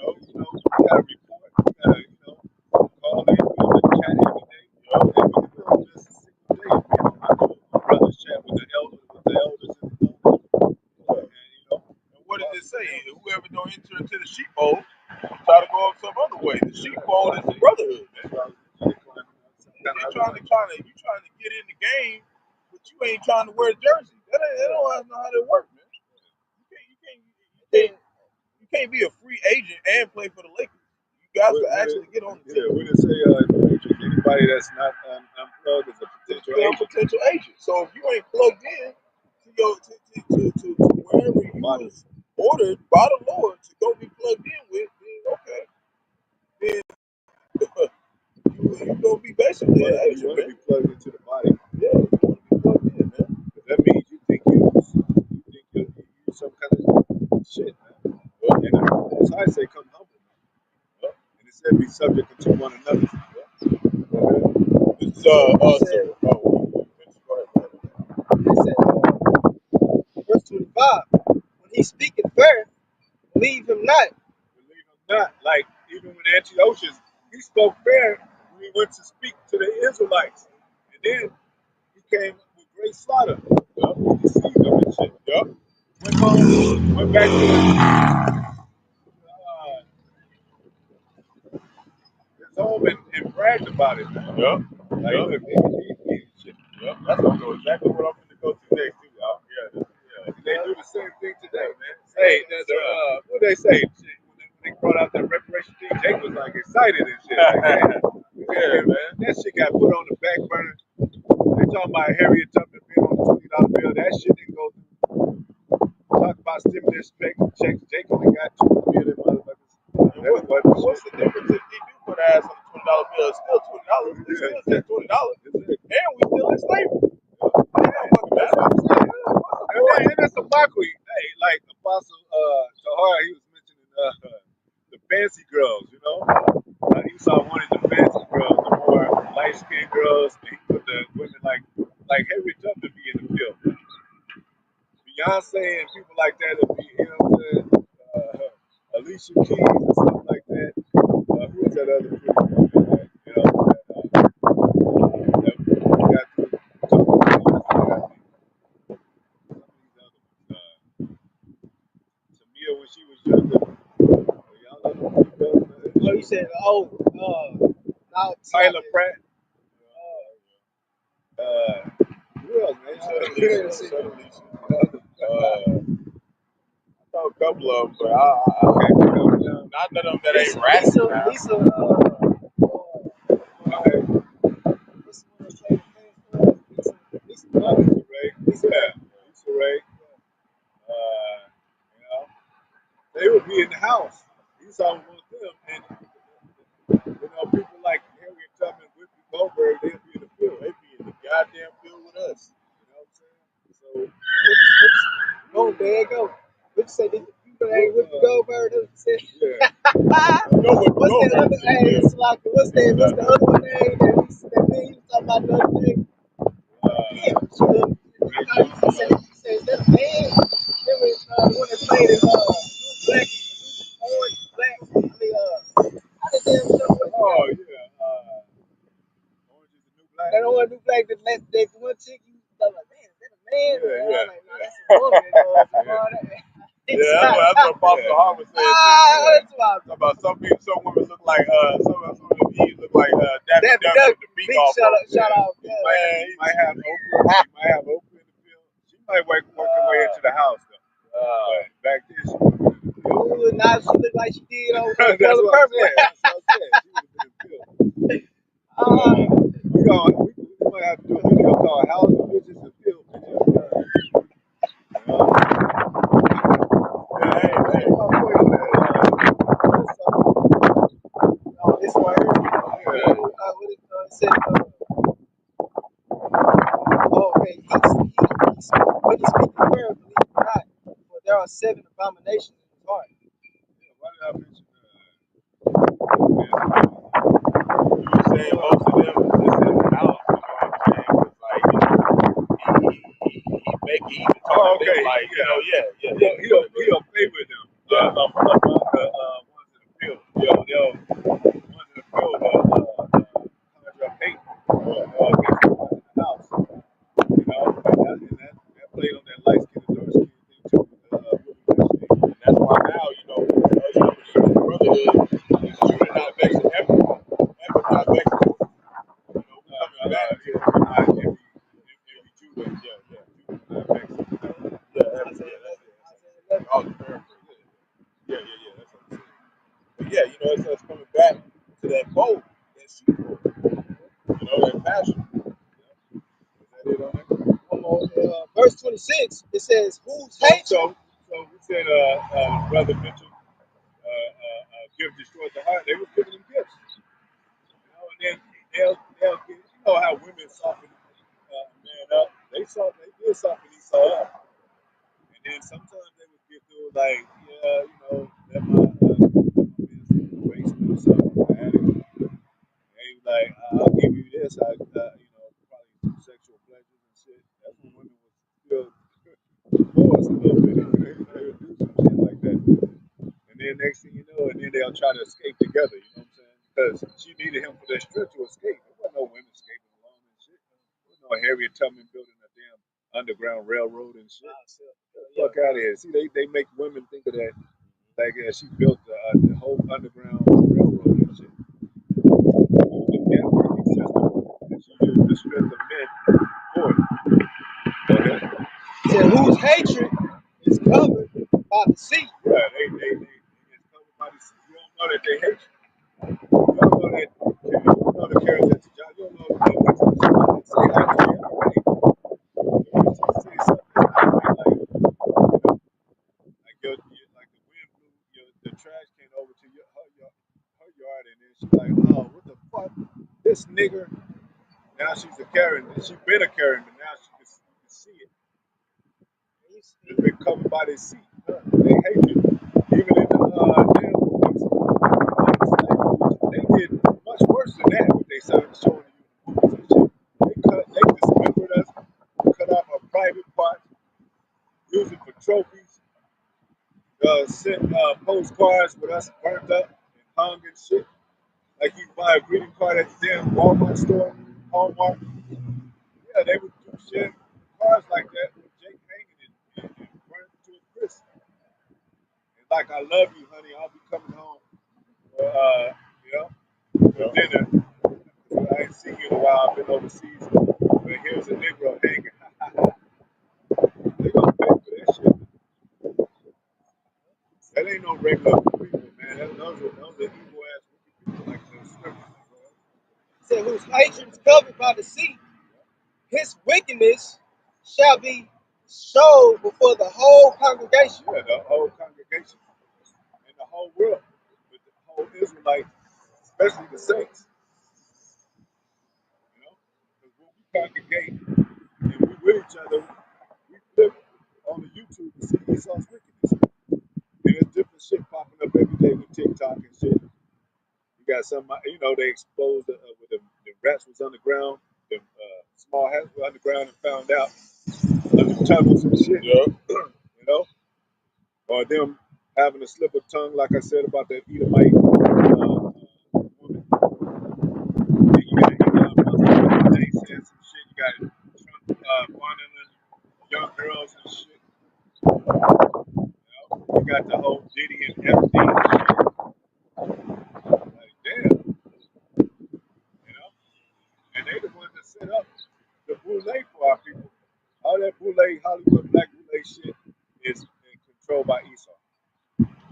gotta report, you gotta, call in, be on the chat every day. And we can go just a single day of being on my brother's chat with the elders and the elders. And what did it say? Whoever don't enter into the sheepfold, try to go up some other way. The sheepfold is the brotherhood, man. You trying to get in the game, but you ain't trying to wear a jersey. That don't know how that works, man. You can't be a free agent and play for the Lakers. You guys to actually get on the team. Yeah, we didn't say anybody that's not unplugged is a potential agent. So if you ain't plugged in to wherever you was ordered by the Lord to go be plugged in with, then you gonna be basically an agent, you want to man. be plugged into the body. Yeah, you want to be plugged in, man. That means you think you're some kind of shit, man. And I say, come humble, man. And it said, be subject unto one another. It said, verse 25, when he speaketh fair, leave him not. Believe him not. Like, even when Antiochus, he spoke fair when he went to speak to the Israelites. And then he came with great slaughter. He deceived them and shit. Went back to his home and bragged about it, man. Like, look, they believe me and shit. That's exactly what I'm going to go to next, too, y'all. They do the same thing today, man. Hey, what they say? When they brought out that reparation thing, Jake was like excited and shit. Like, man. That shit got put on the back burner. They talking about Harriet Tubman being on the $20 bill. That shit didn't go through. Talk about stimulus checks. Jake only got 2 or 3 of them motherfuckers. What's the difference if he do put ass on the $20 bill? It's still $20. It's still just $20. And we still in slavery. And that's a mockery. Hey, like Apostle Tahar, he was mentioning the fancy girls, Esau wanted the fancy girls, the more light-skinned girls, and he put the women like Harriet Tubman be in the field. Beyonce and people like that will be, Alicia Keys and stuff like that. Who was that other pretty woman that got to Tamia when she was younger. Y'all know the pretty girls, man. Oh, you said, now Tyler Pratt. Who else, man? I know a couple of them, but not none of them that ain't rapping now. Lisa, Lisa Ray. They would be in the house. Esau was one of them, and people like Harriet Tubman, Whoopi Goldberg, they'd be in the field. They'd be in the goddamn field with us. You know what I'm saying? oh, there you go. What you say? These people ain't with the Goldberg. Yeah. What's the other one name that me you talking about the other day? I said, is that a man? There was one that played in Black, Orange, Black. I mean, how did they know what? Oh, yeah. Orange is the New Black. That Orange New Black, that one chick, you was like, man, is that a man? Yeah. Like, no, that's a woman. That's what Apostle Harvard said too. Talking about some women look like some of them look like Daffy Duck with the beak off. Shout out. He might have Oprah in the field. She might work her way into the house though. But back then she would have been in the field. Ooh, now she look like she did on That's Color what I'm Purple. saying. That's what I'm saying. She would have been in the field. We might have to do a video called House of Bitches and Field Bitches. This one here. It said, okay, when he speaks the word, believe not, for there are 7 abominations in his heart. saying most of them just in the house, you know what I'm saying? Because like, you know, he make it even talk to them like, you know, He'll favor them. Among the ones in the field. They'll ones in the field conjure up hate against the ones in the house. You know, and that played on that light skin and dark skin thing too. and that's why now, you know, even brotherhood is Judah not vexing everyone. Ever not vexing. You know, coming back to every Judah, that's it. All the paraphrase. Yeah, that's what I'm saying. But yeah, you know, it's us coming back to that fold, that sheepfold, you know, that passion. Is that it on that? Verse 26, it says, whose hatred? So we said, brother mentioned, gift destroys the heart. They were giving him gifts, you know, and then they'll get, you know how women soften a man up. They did soften Esau up, and then sometimes they would get through like, yeah, you know, let my man's in the basement or something. They like, I'll give you this. You know, probably some sexual pleasures and shit. That's when women would still force a little bit. They would do some shit like that. And then next thing you know, and then they'll try to escape together. You know what I'm saying? Because she needed him for their strength to escape. There wasn't no women escaping alone and shit. There was no Harriet Tubman building a damn underground railroad and shit. Get the fuck out of here. See, they make women think of that. Like she built the whole underground railroad and shit. The networking system. And she used the strength of men for it. Go ahead. It said, whose hatred is covered by the sea. Yeah, they it's covered by the sea. You don't know that they hate you. You don't know that. You don't know the character that you got. You don't know that they say hi to you every day. So when she says something that's not right, like, you know, like the wind blew the trash can over to her yard, and then she's like, oh, what the fuck? This nigger. Now she's a Karen. She's been a Karen, but now you can see it. It's been covered by this sea. They hate you. Even in the they did much worse than that. What they started showing you in the movies and shit. They dismembered us, cut off our private parts, used it for trophies, sent postcards with us burnt up and hung and shit. Like you buy a greeting card at the damn Walmart store, Hallmark. Yeah, they would do shit, cars like that with Jake hanging and burnt to a crisp. And like, I love you, honey. I'll be coming home for, for dinner. I ain't seen you in a while. I've been overseas. But here's a Negro hanging. They gonna pay for that shit. That ain't no regular people, man. Those are evil ass people like those strippers. It said, whose hatred is covered by the sea. His wickedness shall be showed before the whole congregation. Yeah, the whole congregation and the whole world, with the whole Israelites, especially the saints. You know, because when we congregate and we with each other, we flip on the YouTube to see Esau's wickedness. And there's different shit popping up every day with TikTok and shit. You got some, you know, they exposed with the rats was underground, the small hats were underground and found out under tunnels and shit. Yeah. You know, or them having a slip of tongue, like I said about that Edomite woman. Then you got Muslims, they said some shit. You got Trump fondling young girls and shit. You know, you got the whole Diddy and Epstein shit. Like, damn, you know, and they the ones that set up the boule for our people. All that boule, Hollywood black boule shit is controlled by Esau.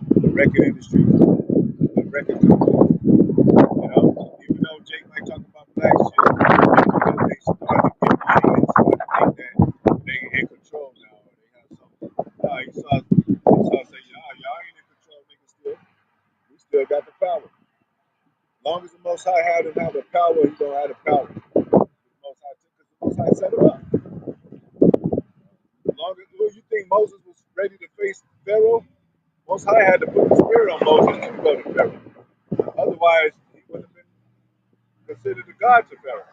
The record industry, the record companies. You know, even though Jake might talk about black shit, because they started to get money and started to think that they in control now, or they have something. Nah, Esau say, y'all ain't in control, nigga. We still got the power. As long as the Most High had him have the power, he don't have the power. The Most High set him up. As long as you think Moses was ready to face Pharaoh, Most High had to put the spirit on Moses to go to Pharaoh. Otherwise, he would have been considered the gods of Pharaoh.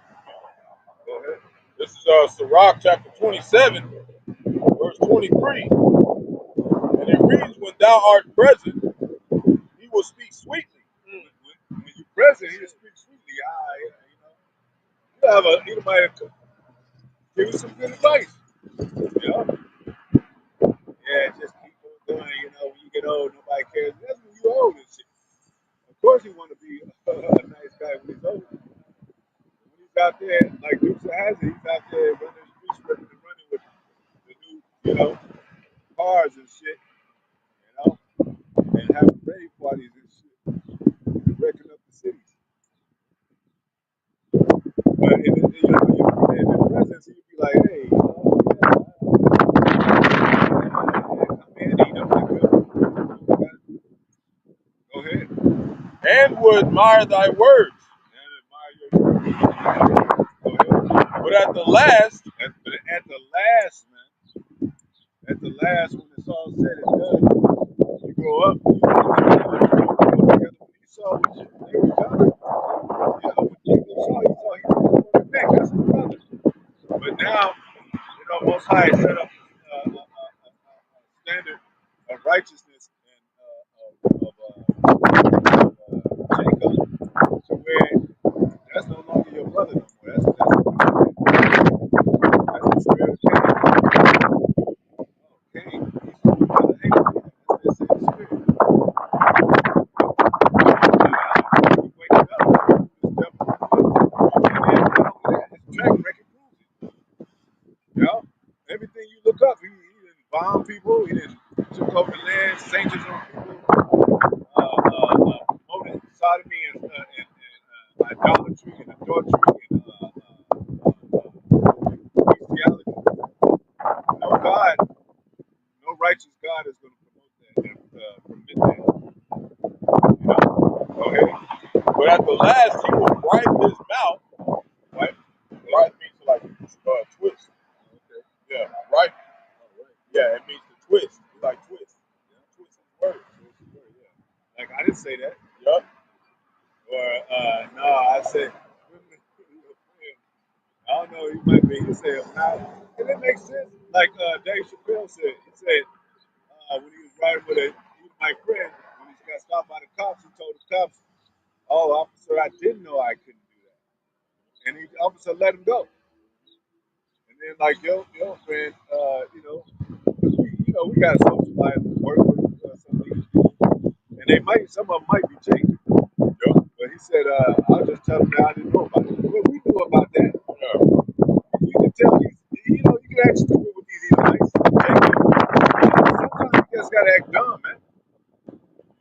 Go ahead. This is Sirach chapter 27, verse 23. And it reads, when thou art present, he will speak sweetly. When you're present, he'll speak sweetly. You have he might give you some good advice. You know? Yeah, just keep on doing. When you get old, nobody cares. That's when you're old and shit. Of course, you want to be a nice guy when he's old. When he's out there, like Dukes has it, he's out there running the streets, running with the new, cars and shit, and having rave parties and shit, and wrecking up the cities. But in the presence, he'd be like, hey, go ahead. And would admire thy words. And admire your Go ahead. But at the last, man, at the last, when it's all said and done, you grow up, you together with Esau, they were done. When Jacob saw Esau, he was on the neck. That's his brother. But now, Most High set up a standard of righteousness and of Jacob to where that's no longer your brother no more. That's the spirit of Cain. Cain, he's your brother Abraham. That's the same spirit. You wake up, this devil, and then not only that, his track record proves it. Everything you look up, he didn't bomb people, he didn't took over land, sanctions on people, promoted sodomy and idolatry and adultery and bestiality. No God, no righteous God is going to promote that and permit that. Go ahead. but at the last, he will brighten his mouth. Right? Right means to twist. Okay. Yeah, right. Yeah, it means to twist. You like twist. Yeah, twist his words. Yeah. Like I didn't say that. Yup. Or no, I said. I don't know. He might be. He said, and it makes sense. Like Dave Chappelle said. He said when he was riding with my friend, when he got stopped by the cops, he told the cops, "Oh, officer, I didn't know I couldn't do that," and the officer let him go. And then like yo friend, because we got to socialize and work with some of these people, and some of them might be changing. But he said, I'll just tell him that I didn't know about it. Well, we knew about that. You can tell these, you can act stupid with these Edomites. Sometimes you just gotta act dumb, man.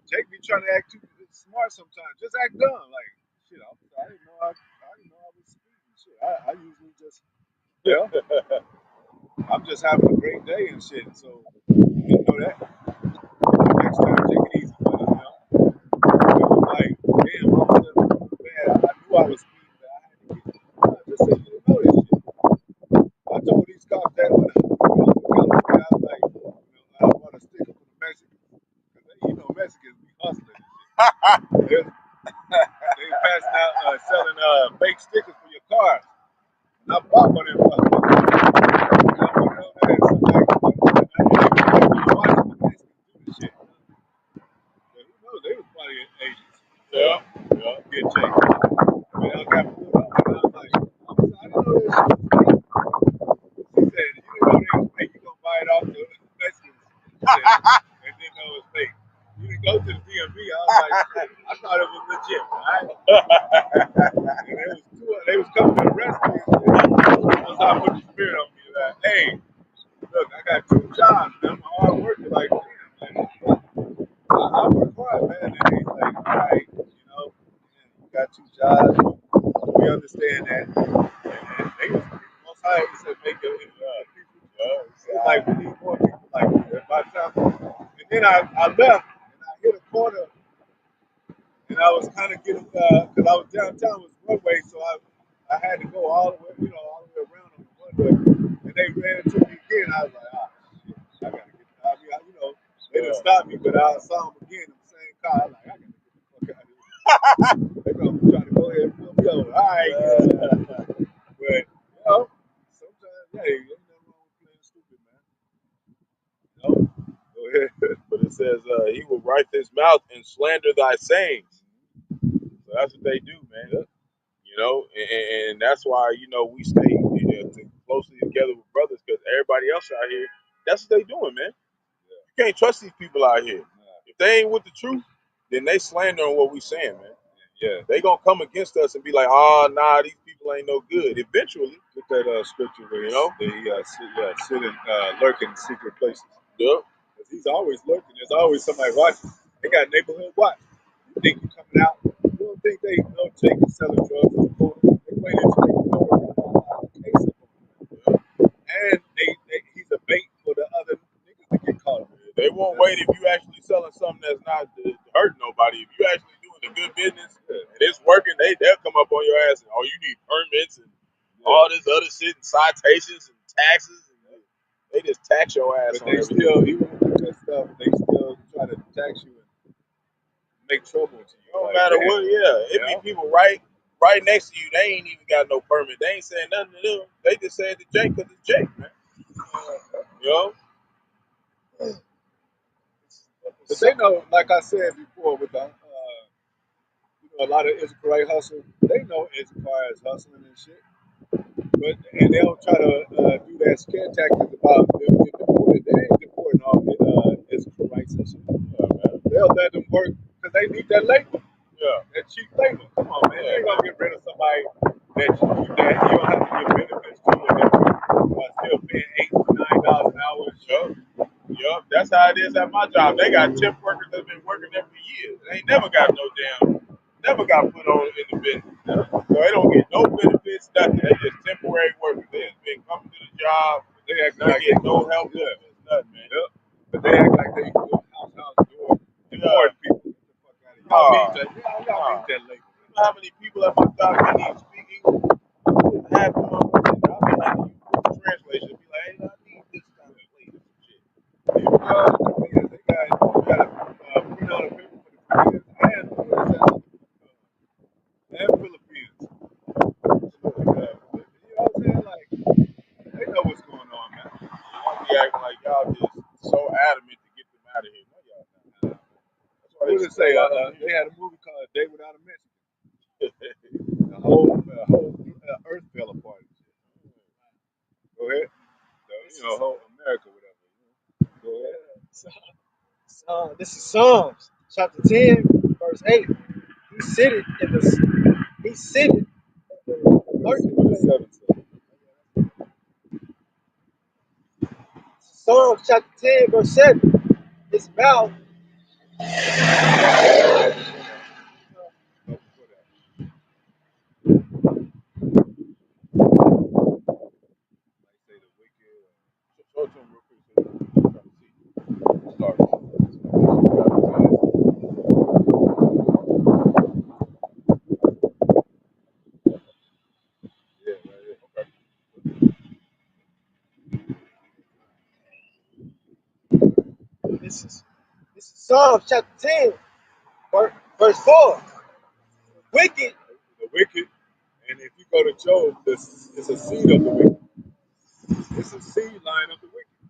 Jake be trying to act too smart sometimes. Just act dumb. Like, shit, I didn't know I was speaking. Shit, I usually just, I'm just having a great day and shit. So, you know that. Next time, take it easy, man. Like, damn, officer, man, I knew I was speeding, but I had to get just so you didn't know this shit. I told these cops that when I was like, I want to stick up for the Mexicans. Because Mexicans be hustling and shit. They passing out, selling fake stickers for your cars. And I bought one of them. I didn't even watch the Mexicans do this shit. But who knows? They was probably agents. Yeah. Get chased. I got pulled up and I was like, I didn't know this shit was fake. She said, you didn't know they was fake. You gonna buy it off the Mexicans and didn't know it was fake. You didn't go to the DMV. I was like, I thought it was legit, right? And they was coming to arrest me and shit. That's how I put the spirit on me. Like, hey, look, I got 2 jobs, man. I'm a hard worker. Like, damn, man. I work hard, man. And he's like, all right, you got 2 jobs. We understand that. And they was, most high, he said, make your people. It's like, we need more people like that. By the time, and then I left, and I hit a corner, and I was kind of getting, because I was downtown, it was runway, so I had to go all the way, all the way around on the runway. And they ran into me again. I was like, shit, I got to get, they didn't stop me, but I saw them again in the same car. I was like, I got to get the fuck out of here. They're going to try to go ahead and pull me yo, all right. But, you know, sometimes, hey, ain't nothing wrong with playing stupid, man. You know? Go ahead. But it says, he will write his mouth and slander thy sayings. So that's what they do, man. Yeah. You know, and that's why, you know, we stay closely together with brothers, because everybody else out here, that's what they doing, man. You can't trust these people out here. If they ain't with the truth, then they slandering what we saying, man. Yeah. They gonna come against us and be like, oh, nah, these people ain't no good. Eventually. Look at that scripture where, You know? they sit and lurk in secret places. Yep. Because he's always lurking. There's always somebody watching. They got neighborhood watch. You think you coming out? You don't think they know Jake is selling drugs on the corner? They wait until they know a case of him. And he's a bait for the other niggas to get caught. They won't wait if you actually selling something that's not hurting nobody. If you actually doing a good business and it's working, they'll come up on your ass and, oh, you need permits and all this other shit and citations and taxes. And they just tax your ass. But they still, even with that stuff, they still try to tax you and make trouble to you. No matter what, it be people right next to you. They ain't even got no permit. They ain't saying nothing to them. They just saying to Jake because it's Jake, man. You know? But they know, like I said before, with the a lot of Issachar hustle, they know Issachar is hustling and shit. But and they'll try to do that scare tactics about them getting deported. They ain't deporting all Issacharites and shit. They'll let them work because they need that labor. Yeah. That cheap labor. Come on, man. They ain't gonna get rid of somebody that you don't have to give benefits to, and that you still paying $8 to $9 an hour. Yup. That's how it is at my job. They got temp workers that been working there for years. They ain't never got never got put on in the business. So they don't get no benefits, nothing. They just temporary workers. They just been coming to the job. They act like get no help, nothing, man. Yep. But they act like they do house door deporting people. Y'all need that labor. You know how many people at my job that need to speak English? Half of them, I'll be like, you translation. Be like, hey, I need this kind of place. Even Koreans, they got print out a paper for the Koreans and Philippines. You know what I'm saying? Like, they know what's going on, man. Y'all be acting like y'all just so adamant to get them out of here. No, y'all not. What did it say? They had a movie called A Day Without a Mexican. The whole earth fell apart. Go ahead. Whole America, whatever. Go ahead. This is Psalms chapter 10, verse 8. He's sitting at the lurking place. Psalms chapter 10, verse 7. His mouth This is Psalms chapter 10, verse 4. Wicked. The wicked, and if you go to Job, it's a seed of the wicked. It's a seed line of the wicked.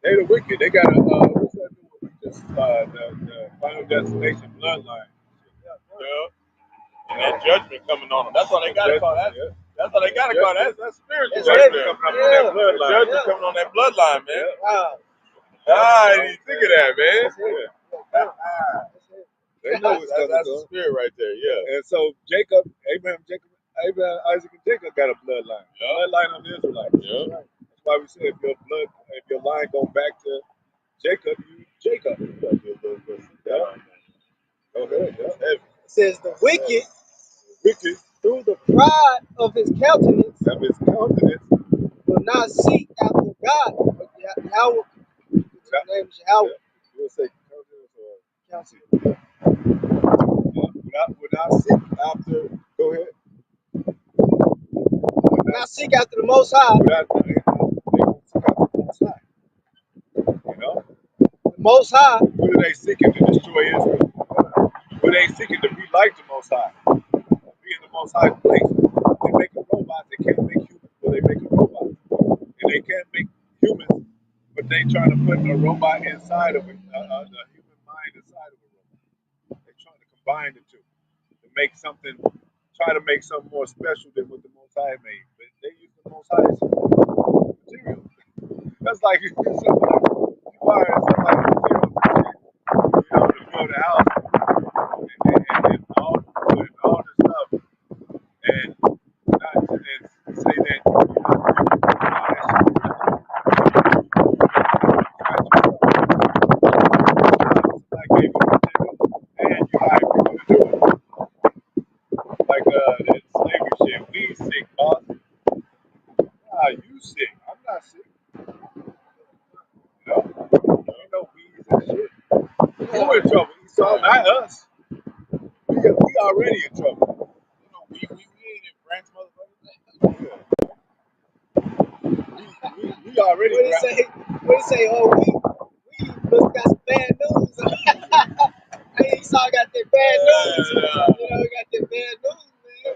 They the wicked. They got what's that new one? Just the Final Destination bloodline. Yeah. And that judgment coming on them. That's all they gotta call that. Yeah. That's all they gotta call that. That's spiritual judgment coming on that bloodline. Judgment coming on that bloodline, man. Wow. I didn't even think of that, man. They know what's coming. That's the spirit right there, yeah. And so Abraham, Isaac, and Jacob got a bloodline. Bloodline of the Israelites. Yeah. That's why we say if your line go back to Jacob, you Jacob. Yeah. Go ahead. Yeah. It says the wicked through the pride of his countenance will not seek after God. Yahawah. His name is Yahawah. We'll say countenance or without seek after. Go ahead. Not seek after the Most High. They won't seek after the Most High. You know? The Most High. What are they seeking to destroy Israel? What are they seeking to be like the Most High? Be in the Most High place. They make a robot. They can't make humans, but they make a robot. And they can't make humans, but they trying to put a robot inside of it, the human mind inside of a robot. They're trying to combine the two to make something, try to make something more special than what the Most High made. But they use the Most High's material. That's like you buying somebody material, to build a house and all the wood and all the stuff, and not and say that like gave you material and you hire people to do it. Like that slavery shit. We sick, boss. Nah, you sick. I'm not sick. You know? You know weeds and shit. You in trouble, Esau, not us. We already in trouble. You know, we ain't in France, motherfucker. We already. What he say? Oh, we must got some bad news. Hey, Esau got that bad news. You know, he got that bad news, man.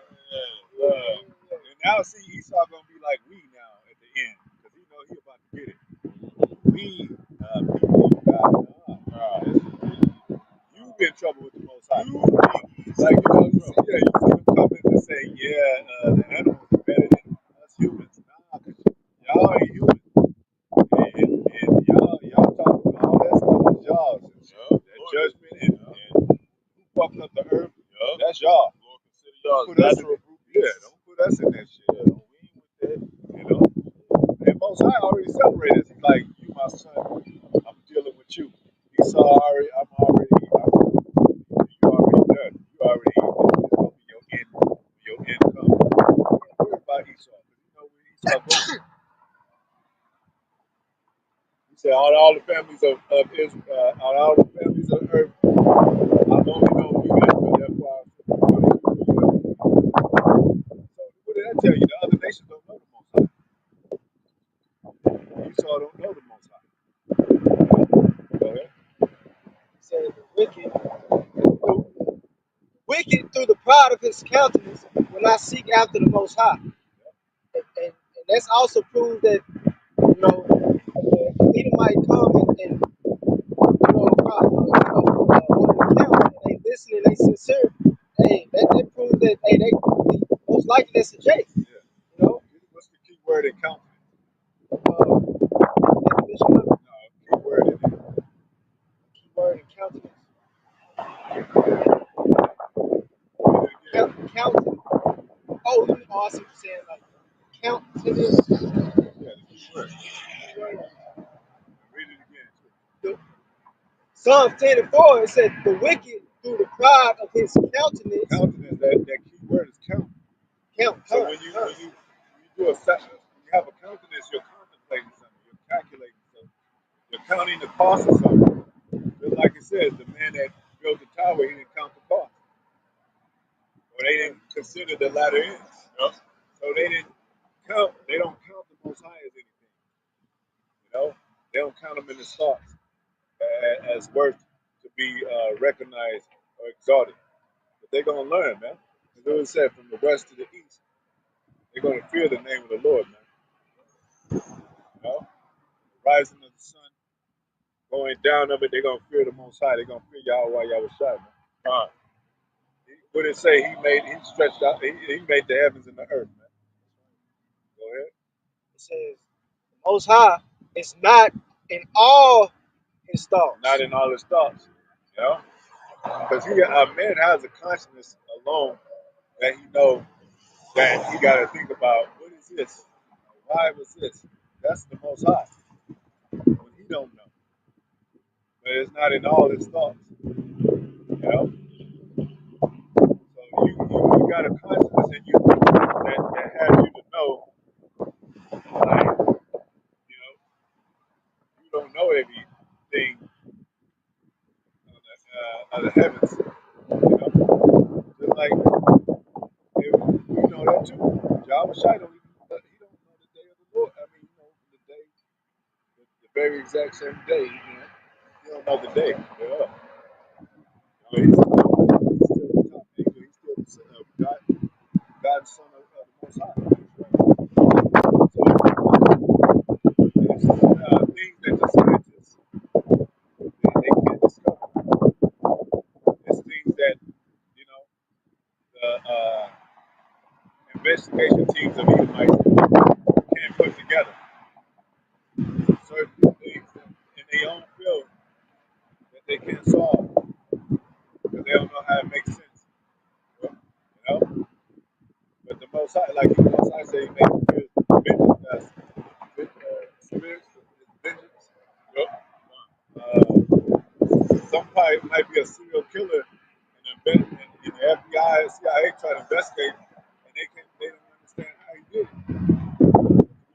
And now see Esau gonna be like we now at the end, because he know he about to get it. We people of God, you in trouble with the Most High. Like you know, you see them comments and say, the animals are better than us humans. Nah, cause y'all ain't human, and y'all talking all that stuff is y'all. That judgment and who fucked up the earth, that's y'all. Don't put us in that shit. We ain't with that, you know. And Most High already separated us. He's like, you my son, I'm dealing with you. Esau already, you already done. You already, it's gonna be your income. Don't worry about Esau. You know where Esau goes. He said, all the families of Israel, all the families of earth, I've only known you Israel, therefore so what did I tell you? The other nations don't know the Most High. Esau don't know the Most High. Go ahead. He said the wicked through the pride of his countenance will not seek after the Most High. And that's also proved that, you know, Edom might come and across one of the camps, and they listening, they sincere. Hey, that proves that they most likely that's a J. Yeah. You know. What's the key word in countenance? Definition of it. No, key word in it. Key word in countenance. Countenance. Oh, I see what you're saying. Like countenance. Yeah, the key word. Read it again. Psalms 10 and 4, it said, the wicked through the pride of his countenance. Countenance, that key word is count. So when you do a session, you have a countenance, you're contemplating something, you're calculating something, you're counting the cost of something. Just like it says, the man that built the tower, he didn't count the cost. Or they didn't consider the latter ends. Yep. So they didn't count, they don't count the Most High as anything. You know? They don't count them in the stars as worth to be recognized or exalted. But they're going to learn, man. As it was said, from the west to the east, they're going to fear the name of the Lord, man. You know? Rising of the sun, going down of it, they're going to fear the Most High. They're going to fear Yahawah, Yahawashi, man. What did it say? He stretched out, he made the heavens and the earth, man. Go ahead. It says, the Most High is not in all his thoughts. Not in all his thoughts, you know? Because a man has a consciousness alone that he knows that he got to think about, what is this? Why was this? That's the Most High. When he don't know. But it's not in all his thoughts, you know? So you got a consciousness in you that has you to know, like, you know, you don't know everything of the heavens, you know? Just like, you know that too. Yahawashi don't even he don't know the day of the Lord. I mean, the day, the very exact same day, you don't know the day. Yeah. He's still the top angel. He's still God. investigation teams of Edomites can't put together certain things in their own field that they can't solve because they don't know how it makes sense. You know? But the Most High, like the Most High say, he makes spirits, vengeance. Somebody might be a serial killer, and the FBI and CIA try to investigate, and they don't understand how he did it. The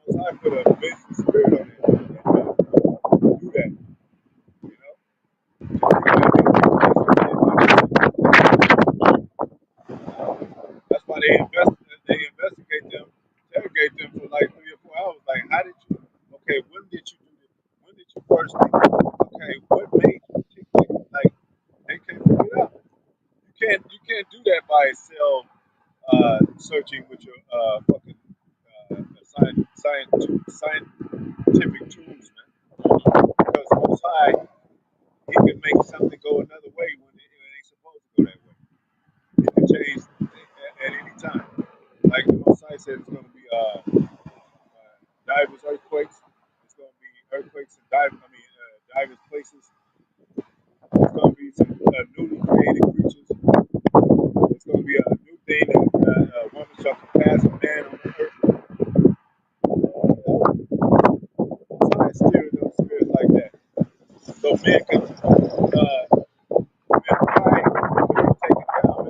Most High put a vengeance spirit on it, and do that. You know. That's why they investigate them, interrogate them for like 3 or 4 hours. Like, how did you? Okay, when did you do this? When did you first think? Okay, what made you think that? Like, they can't figure it out. You can't do that by yourself. Searching with your fucking scientific tools, man. Because Most High, he can make something go another way when it ain't supposed to go that way. It can change at any time. Like the Most High said, it's going to be divers earthquakes. It's going to be earthquakes in divers places. It's going to be some newly created creatures. It's going to be a new thing that a woman shall surpass a man on the earth. Most High steering those spirits like that. So men can pride can be taken down.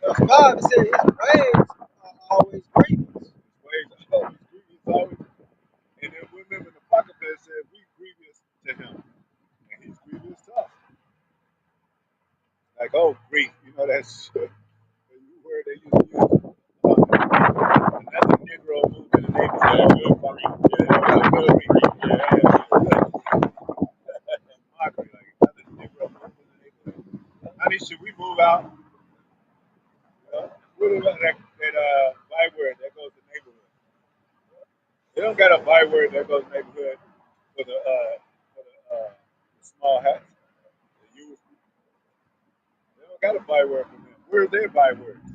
Because God said his ways are always grievous. His ways are always grievous, always. And then we remember the prophet said we grievous to him, and he's grievous to us. Like, oh, grief, you know that's the word they used to use. Another Negro moved in the neighborhood. Good grief. Yeah, good grief. Yeah. Mockery, like another Negro moved in the neighborhood. Honey, should we move out? What about that byword that goes to neighborhood? They don't got a byword that goes neighborhood for the small hats. The youth. They don't got a byword for them. Where's their bywords?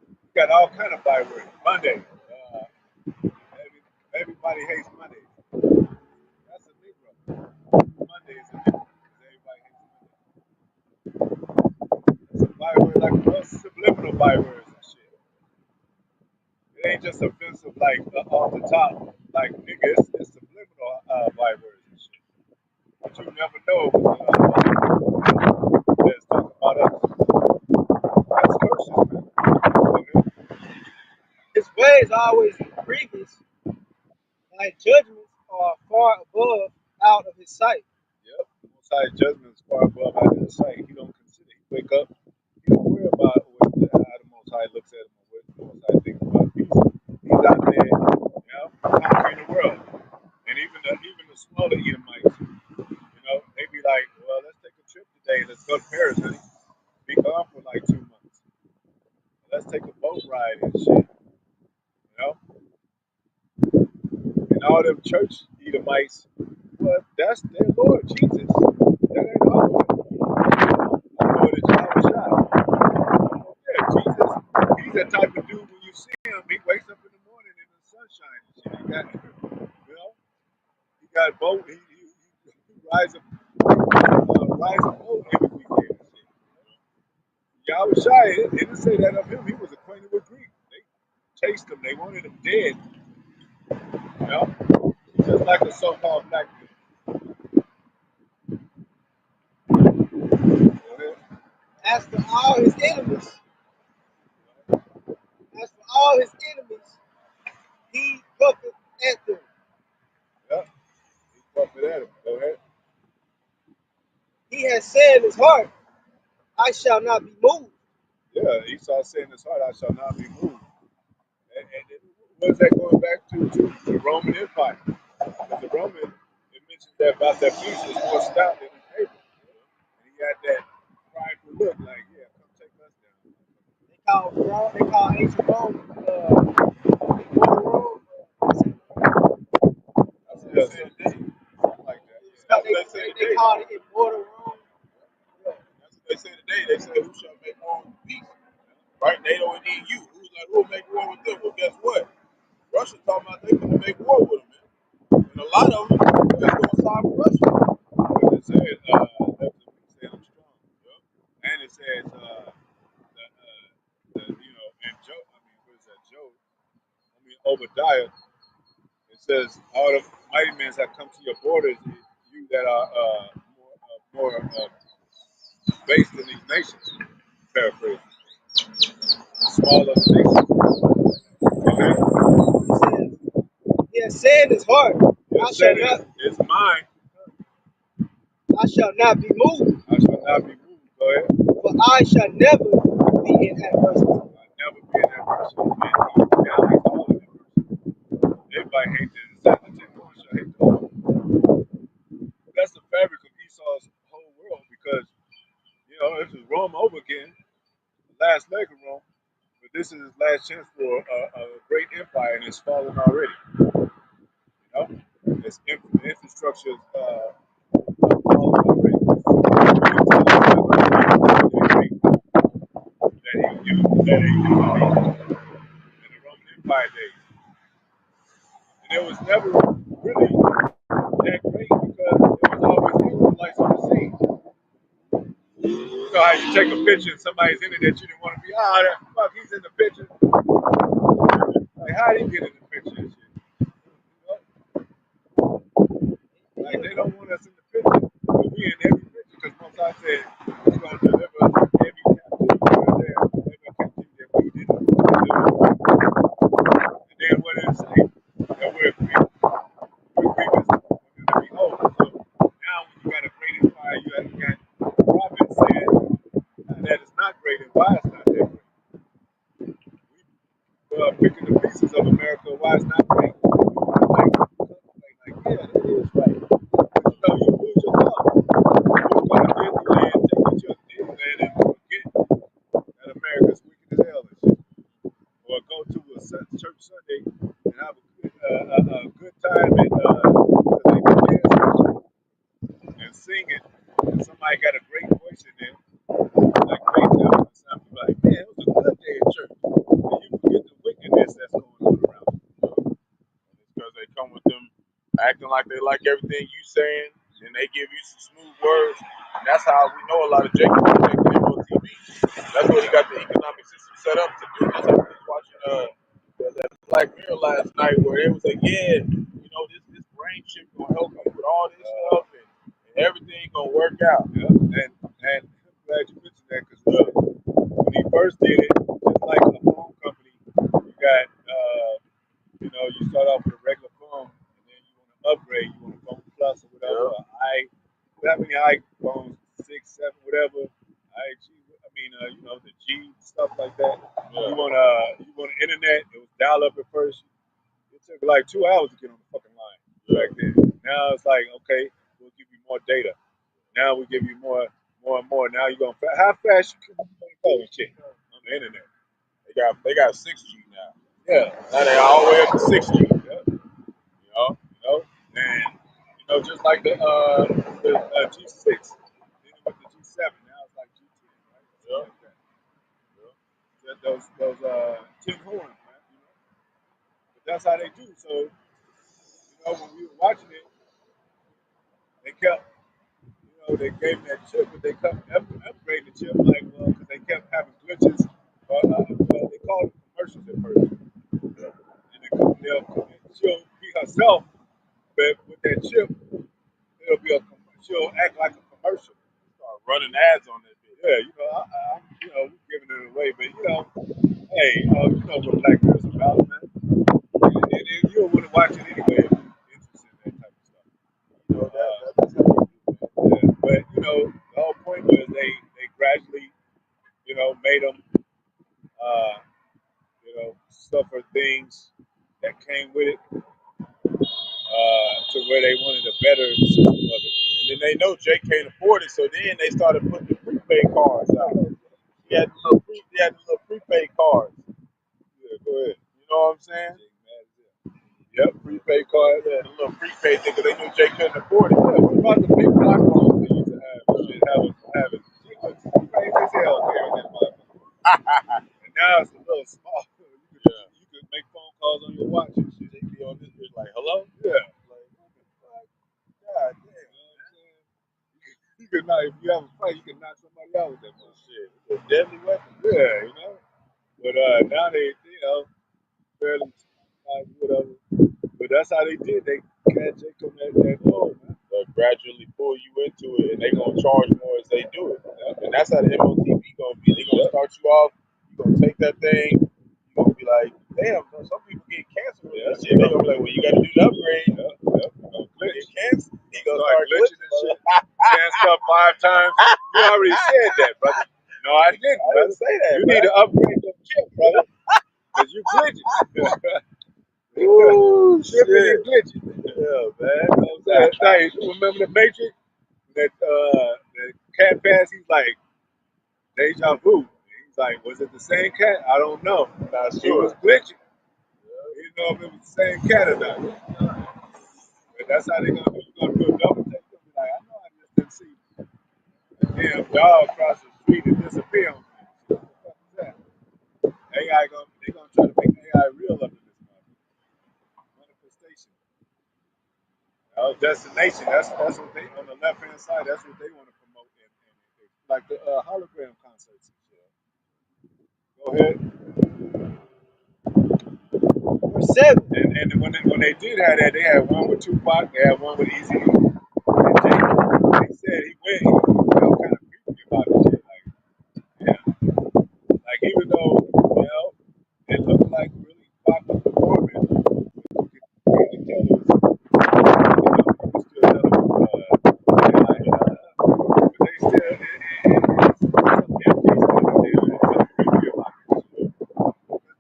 We got all kind of bywords. Monday. Everybody hates Monday. That's a Negro. Monday is a Negro because everybody hates Monday. That's a byword like those subliminal bywords and shit. It ain't just offensive like off the top, like nigga. It's subliminal bywords and shit. But you never know that's talking about us. That's curses, man. Okay. His ways are always grievous, like judgments are far above out of his sight. Yep. The Most High judgment is far above out of his sight. He don't consider. He wake up. He don't worry about how the Most High looks at him or what the Most High thinks about him. He's out there, conquering the world. And even the smaller Edomites, they be like, well, let's take a trip today. Let's go to Paris, honey. Be gone for like 2 months. Let's take a boat ride and shit. And all them church Edomites, well, that's their Lord Jesus. That ain't our Lord. Our Lord is Yahawah. Yeah, Jesus. He's that type of dude when you see him, he wakes up in the morning in the sunshine and shit. He got boat. He rides a boat every weekend and shit. Yahawashi, it didn't say that of him. He was acquainted with Greek. They chased him. They wanted him dead. Just like a so-called black dude. As for all his enemies, he puffeth at them. Yeah, he puffed at him. Go ahead. He has said in his heart, I shall not be moved. Yeah, Esau said in his heart, I shall not be moved. And what is that going back to the Roman Empire? Because the Roman, it mentions that about that beast was more stout than his neighbor. And he had that prideful look like, yeah, come take us down. They call ancient Rome, Immortal Rome. That's what they say today. Something like that. Yeah. That's what they say today. They call it Immortal Rome. That's what they say today. They say, who shall make war right? NATO and EU. Who's like, who'll make war with them? Well, guess what? Russia talking about they gonna make war with them, man. And a lot of them is gonna side with Russia. But it says, that's what we say I'm strong. And it says, and Job, what is that, Job? Obadiah, it says, all the mighty men that come to your borders, you that are more based in these nations, paraphrase, smaller nations. Okay? Yeah, saying is hard. It said it's mine. I shall not be moved. I shall not be moved. Go ahead. For I shall never be in adversity. I'll never be in adversity. And now he's all in adversity. Everybody hates it. It's not the 10 points shall hate the Lord. That's the fabric of Esau's whole world because, this is Rome over again, the last leg of Rome, but this is his last chance for a great empire and it's fallen already. Its infrastructure is fallen already. That he used in the Roman Empire days. And it was never really that great because there was always Israelites on the scene. You know how you take a picture and somebody's in it that you didn't want to be, that fuck, he's in the picture. Like, how did he get in the picture and shit? Like, they don't want us in the picture. But we in every picture because Most High said he's going to deliver us from every captivity that we didn't deliver. And then what did it say? That we're grievous. We're grievous. We're going to be whole. So now when you got a great empire, you got prophets saying that it's not great and why it's not that great. Picking the pieces of America, why it's not great. Yeah, that is right. You lose your thought. You go to Disneyland, take you to Disneyland and forget that America's wicked as hell and shit. Or go to a church Sunday and have a good time and they can dance and sing it. And somebody got a great voice in there. Like great time. Some people like, man, it was a good day at church. And you forget the wickedness that's going on around you. It's because they come with them acting like they like everything you saying, and they give you some smooth words. And that's how we know a lot of Jacob MOTB. That's what he got the economic system set up to do. That's how we was watching that Black Mirror last night where they was like, yeah, this brain chip gonna help you with all this stuff and everything gonna work out. Yeah. And I'm glad you mentioned that because when he first did it, just like a phone company, you got you start off with a regular phone and then you want to upgrade, you want a phone plus or whatever, how many iPhones, 6, 7, whatever, the G, stuff like that. Yeah. You want internet, it was dial up at first. It took like 2 hours to get on the fucking line back then. Now it's like, okay, we'll give you more data. Now we give you more and more. Now you're going to, how fast you can go and shit on the internet? They got 6G now. Yeah. Now they all the way up to 6G. Yeah. And just like the G6, then it went to G7. Now it's like G10, right? Yeah. Like that. Yeah. Those tin horns, man. But that's how they do. So when we were watching it, they kept, they gave them that chip, but they kept upgrading the chip, like, because they kept having glitches. They called it commercials at first. And she'll be herself, but with that chip, it'll be she'll act like a commercial. Start running ads on that bitch. Yeah, I'm giving it away, but hey, you know what Black Mirror's about, man. And you don't want to watch it anyway if you're interested in that type of stuff. That's how you do it. Yeah, but the whole point was they gradually, made them, suffer things that came with it, to where they wanted a better system of it. And then they know Jay can't afford it, so then they started putting the prepaid cards out. He had the little prepaid cards. Yeah, go ahead. You know what I'm saying? Yep, prepaid cards. Yeah, the little prepaid thing, because they knew Jay couldn't afford it. Yeah, what about the big block phones they used to have? Have it. She was crazy as hell carrying that motherfucker. And if you have a fight, you can knock somebody out with that Shit, it's a deadly weapon. Yeah, you know. But now they, fairly whatever. But that's how they did. They catch Jake on that low, man. They'll gradually pull you into it, and they're gonna charge more as they do it. And that's how the MOTB gonna be. They're gonna start you off. You're gonna take that thing. You're gonna be like, damn, some people get cancer with that shit. They're gonna be like, well, you gotta do the upgrade. Get cancer. He gonna start glitching and shit. Saying stuff 5 times. You already said that, brother. No, I didn't. I didn't say that. You need to upgrade your chip, brother. Because you glitching. Ooh, Tripping shit. and glitching. Yeah, man. Hey, remember the Matrix? That cat pass, he's like, deja vu. He's like, was it the same cat? I don't know. Not He sure. was glitching. He didn't know if it was the same cat or not. But that's how they're going to do. You're going to do a double take. You're going to be like, I know I just didn't see a damn dog cross the street and disappear on me. What the fuck is that? AI they're going to try to make AI real up in this manifestation. Destination. That's what they on the left hand side. That's what they want to promote like the hologram concerts and shit. Go ahead. Verse 7. And when they did have that, they had one with Tupac, they had one with Easy. And Jake, they said he went. He felt kind of creepy about this shit. Like, yeah, like even though it looked like really Pac was performing, you could really tell it was.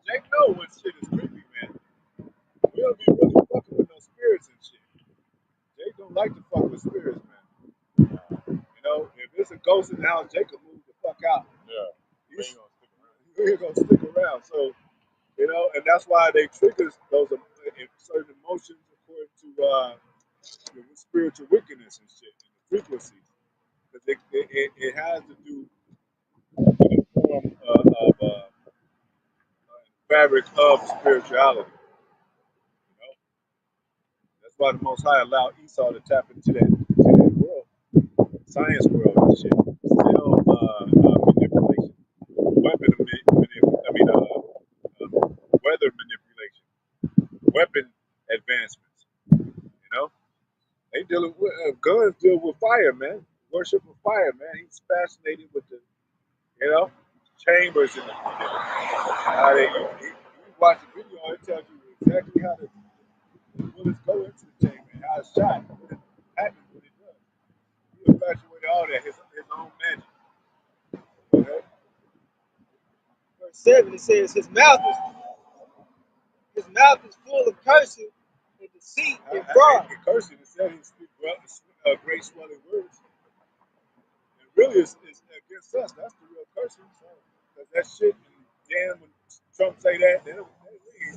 Jake know when shit is creepy, man. We don't be really fucking with no spirits and shit. Jake don't like to fuck with spirits, man. If it's a ghost in the house, Jake will move the fuck out. Yeah. He ain't gonna stick around. So, and that's why they trigger those certain emotions according to spiritual wickedness and shit, and the frequencies. Because it has to do with the form of fabric of spirituality. That's why the Most High allowed Esau to tap into that world, science world and shit. Still manipulation, weather manipulation, weapon advancements. They dealing with guns, deal with fire, man. Worship of fire, man. He's fascinated with the chambers and how you watch the video, it tells you exactly how the bullets go into the chamber and how it's shot, what it happens, what it does. He infatuated all that, his own magic. Okay? Verse 7, it says, His mouth is full of cursing and deceit and fraud. Cursing, it said he speaks great swelling words. And really, it's against us. That's the real cursing. Because that shit, damn, when Trump say that, then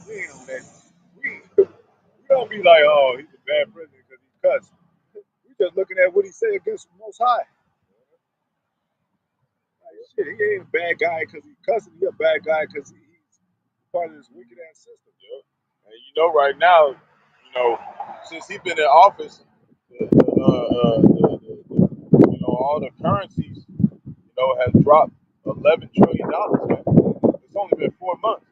we ain't on that. We don't be like, oh, he's a bad president because he cussed. We just looking at what he say against the Most High. Like, shit, he ain't a bad guy because he cussing. He a bad guy because he's part of this wicked ass system. And right now, since he's been in office, all the currencies, has dropped $11 trillion, man. It's only been 4 months.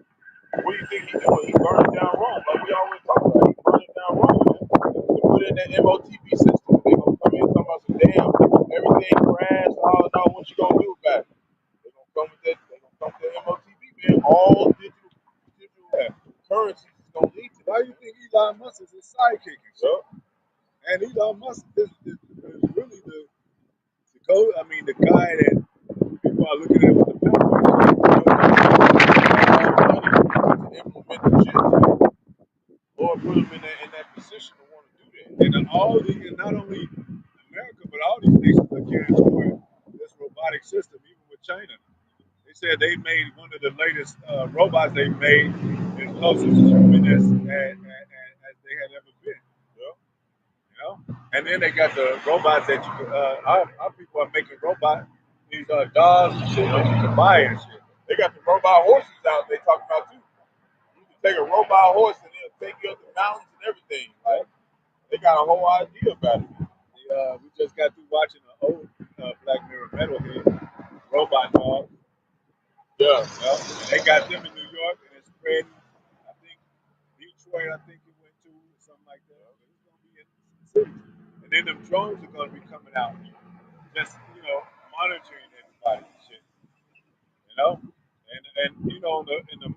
What do you think he's doing? He's burning down Rome, like we always talk about. He's burning down Rome, man. To put in that MOTB system, they gonna come in talking about some damn everything crashed, all what you gonna do about it? They gonna come with that. They gonna come with that MOTB, man. All digital currencies is gonna lead to. Why do you think Elon Musk is his sidekick and shit? And Elon Musk is really the guy that people are looking at with the power to implement the shit. Lord put him in that position to want to do that. And not only America, but all these nations are gearing toward this robotic system, even with China. They said they made one of the latest robots they made as close to human as they had ever been. And then they got the robots that you can, our people are making robots, these dogs and shit that you can buy and shit. They got the robot horses out they talking about too. You can take a robot horse and they'll take you up the mountains and everything. Like, they got a whole idea about it. We just got through watching an old Black Mirror Metalhead, Robot Dog. Yeah. And they got them in New York, and it's spreading. I think Detroit, I think it went to, or something like that. But it's going to be in the cities. And then them drones are going to be coming out, just, monitoring everybody and shit. You know? And in the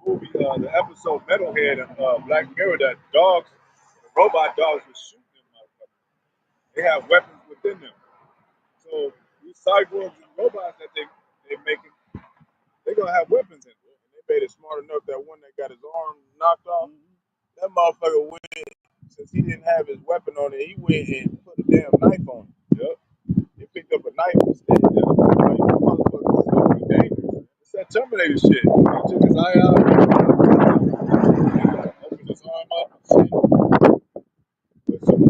movie, the episode Metalhead and Black Mirror, that dogs, the robot dogs were shooting them motherfuckers. They have weapons within them. So these cyborgs and robots that they're making, they're gonna have weapons in them. And they made it smart enough that one that got his arm knocked off, that motherfucker went, since he didn't have his weapon on it, he went and put a damn knife on it. Yep. He picked up a knife instead. Like, you motherfuckers is gonna be dangerous. It's that Terminator shit. He took his eye out, opened his arm up and shit. Put some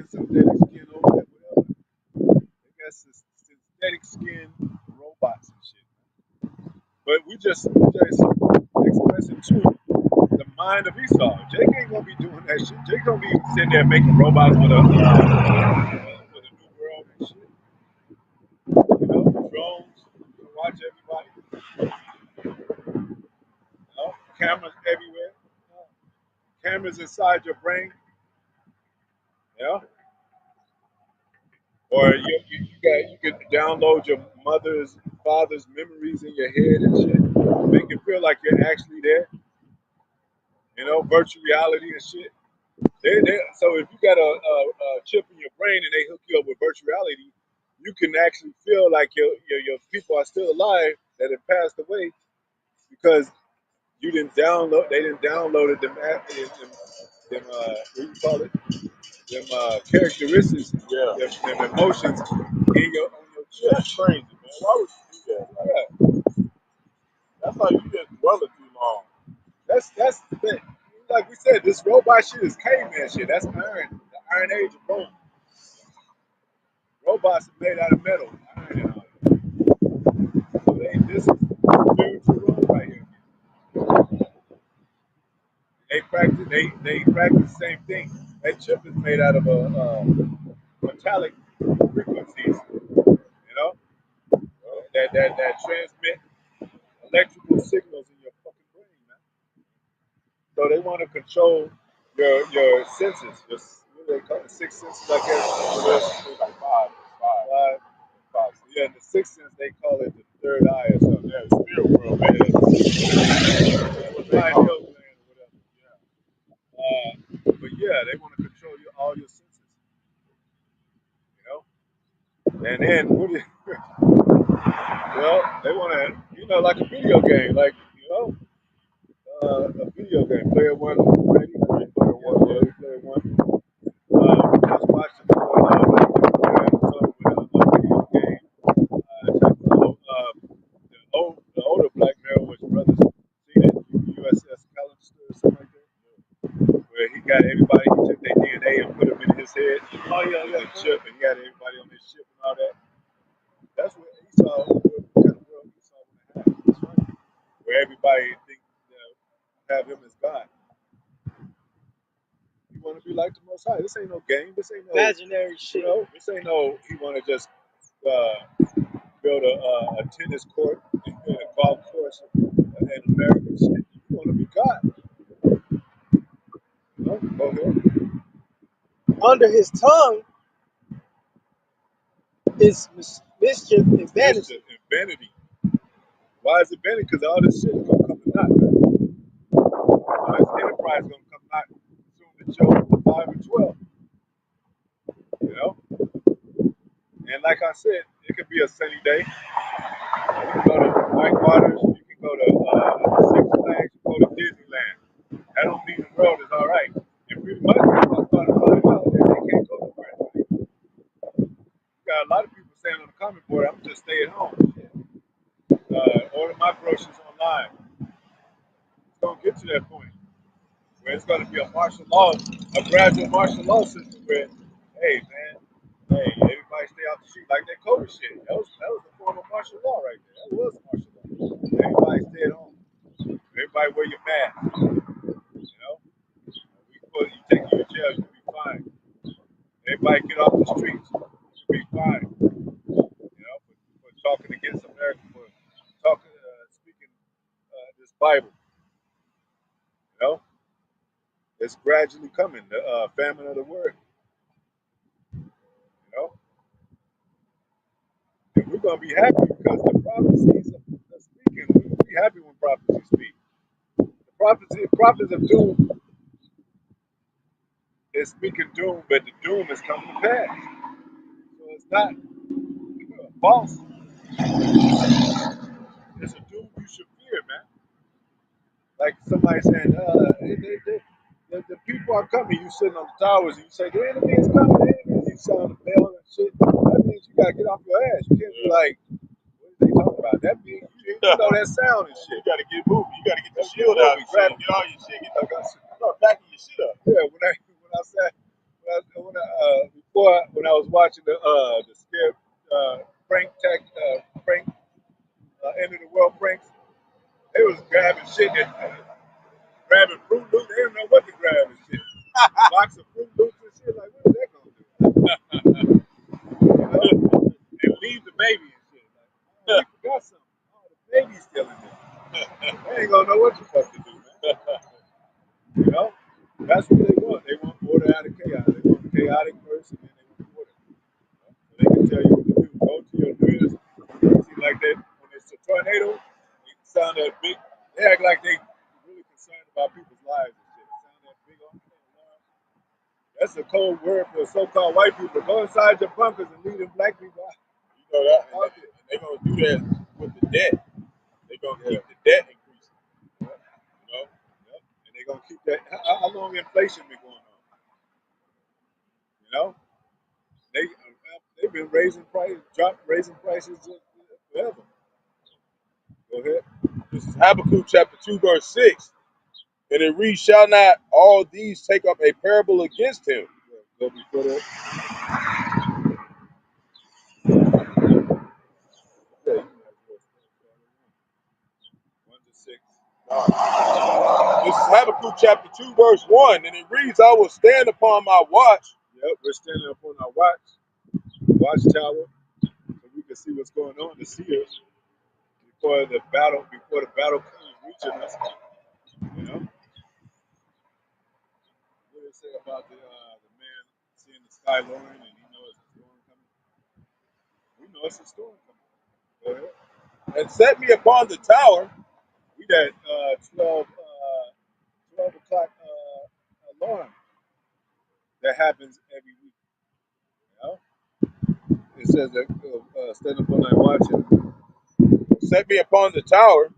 synthetic skin over it, whatever. They got synthetic skin robots and shit. But we just expressing to the mind of Esau. Jake ain't gonna be doing that shit. Jake gonna be sitting there making robots with a new world and shit. Drones to watch everybody. Cameras everywhere. Cameras inside your brain. Or you can download your mother's, father's memories in your head and shit. Make it feel like you're actually there. Virtual reality and shit. So if you got a chip in your brain and they hook you up with virtual reality, you can actually feel like your people are still alive that have passed away because they didn't download it, them what do you call it? Them characteristics, them emotions in on your chip. That's crazy, man. Why would you do that? That's like you just dwelling too long. That's like we said, this robot shit is caveman shit. That's the Iron Age of bone. Robots are made out of metal, iron and all that. So this is spiritual role right here. They practice the same thing. That chip is made out of metallic frequencies, that transmit electrical signals in your fucking brain, man. So they want to control your senses. What do they call it? Six senses, I guess. Like five. So yeah, in the sixth sense, they call it the third eye or something. Yeah, the spirit world, man. Pineal gland or whatever. But yeah, they want to control all your senses. And then they want to, like a video game, like a video game. Player one, ready? Player one. Just watching the episode with a video game. The older Black Mirror was Brothers. See that USS Callister or something like that, where he got everybody. He took their DNA and put them in his head. Oh yeah, chip, and he had everybody on his ship and all that. That's what Esau, what kind of world Esau want to have. That's right. Where everybody think have him as God. You want to be like the Most High. This ain't no game. This ain't no Imaginary shit. This ain't no. He want to just build a tennis court and a golf course in America. Shit. You want to be God. Go ahead. Under his tongue is mischief and vanity. Why is it vanity? Because all this shit is gonna come to naught, man. This enterprise is gonna come to naught soon to show 5 and 12. And like I said, it could be a sunny day. You can go to Whitewaters, you can go to Six Flags, you can go to Disneyland. That don't mean the world is all right. And pretty much people are starting to find out that they can't go nowhere. You got a lot of people saying on the comment board, I'm just stay at home. Order my groceries online. It's gonna get to that point where it's gonna be a gradual martial law system where, hey man, everybody stay out the street like that COVID shit. That was a form of martial law right there. That was martial law. Everybody stay at home. Everybody wear your mask. You take you to jail, you'll be fine. Everybody get off the streets, you'll be fine. it's gradually coming. The famine of the word, you know. And we're gonna be happy because the prophecies are speaking. We be happy when prophecies speak. The prophets of doom is speaking doom, but the doom is coming to pass. So it's not false. It's a doom you should fear, man. Like somebody saying, the people are coming. You sitting on the towers and you say, the enemy is coming, the enemy. You sound the bell and shit. That means you gotta get off your ass. You can't be like, what are they talking about? That means you know that sound and shit. You gotta get moving. You gotta get the shield out and grab it. Get all your shit. Start packing your shit up. Yeah, when I was watching the scare prank end of the world pranks, they was grabbing shit and grabbing Fruit Loops. They didn't know what to grab and shit. Box of Fruit Loops and shit. Like, what is that gonna do? You know? And leave the baby and shit. Like, oh, we forgot something. Oh, the baby's still in there. They ain't gonna know what the fuck to do, man. You know? That's what they want. They want order out of chaos. They want a chaotic person and they want order. So they can tell you what to do. Go to your leaders. See, like that when it's a tornado, it sound that big. They act like they really concerned about people's lives and shit. It sound that big on alarm. That's a cold word for so-called white people. Go inside your bunkers and leave them black people out. You know that, and they gonna do that with the debt. They gonna keep the debt increasing. You know. Yep. And they gonna keep that. How long inflation been going on? You know, they've been raising prices, raising prices forever. Go ahead. This is Habakkuk chapter 2, verse 6. And it reads, shall not all these take up a parable against him? Go before that. Yeah, 1 to 6. This is Habakkuk chapter 2, verse 1. And it reads, I will stand upon my watch. Yep, we're standing up on our watchtower, so we can see what's going on, to see us before the battle comes reaching us. You know, what do they say about the man seeing the sky lowering and he knows it's a storm coming? We know it's a storm coming. Go ahead. And set me upon the tower. We got 12 o'clock alarm that happens every week. You know, it says that stand up all night watching. Set me upon the tower.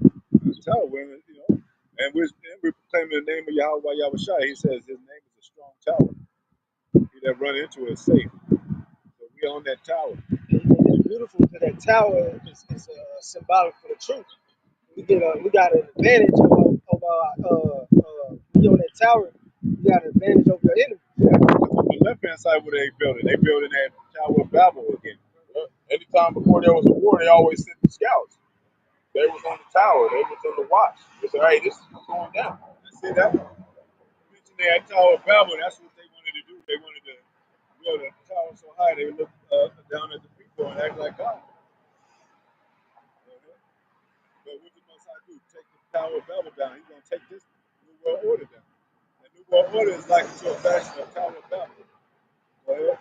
Tower women, you know, and we're proclaiming the name of Yahawah Yahawashi. He says his name is a strong tower. He that run into it is safe. So we on that tower. It's beautiful because that tower is symbolic for the truth. We got an advantage over we on that tower. We got an advantage over your enemy. Yeah, on the left hand side, where they building that Tower of Babel again. Anytime before there was a war, they always sent the scouts. They was on the tower. They was on the watch. They said, hey, this is going down. See that? Mention that Tower of Babel. That's what they wanted to do. They wanted to build a tower so high they look down at the people and act like God. But what the Most High do? Take the Tower of Babel down. He's gonna take this New World Order down. The New World Order is like to a fashion of Tower of Babel. Go ahead.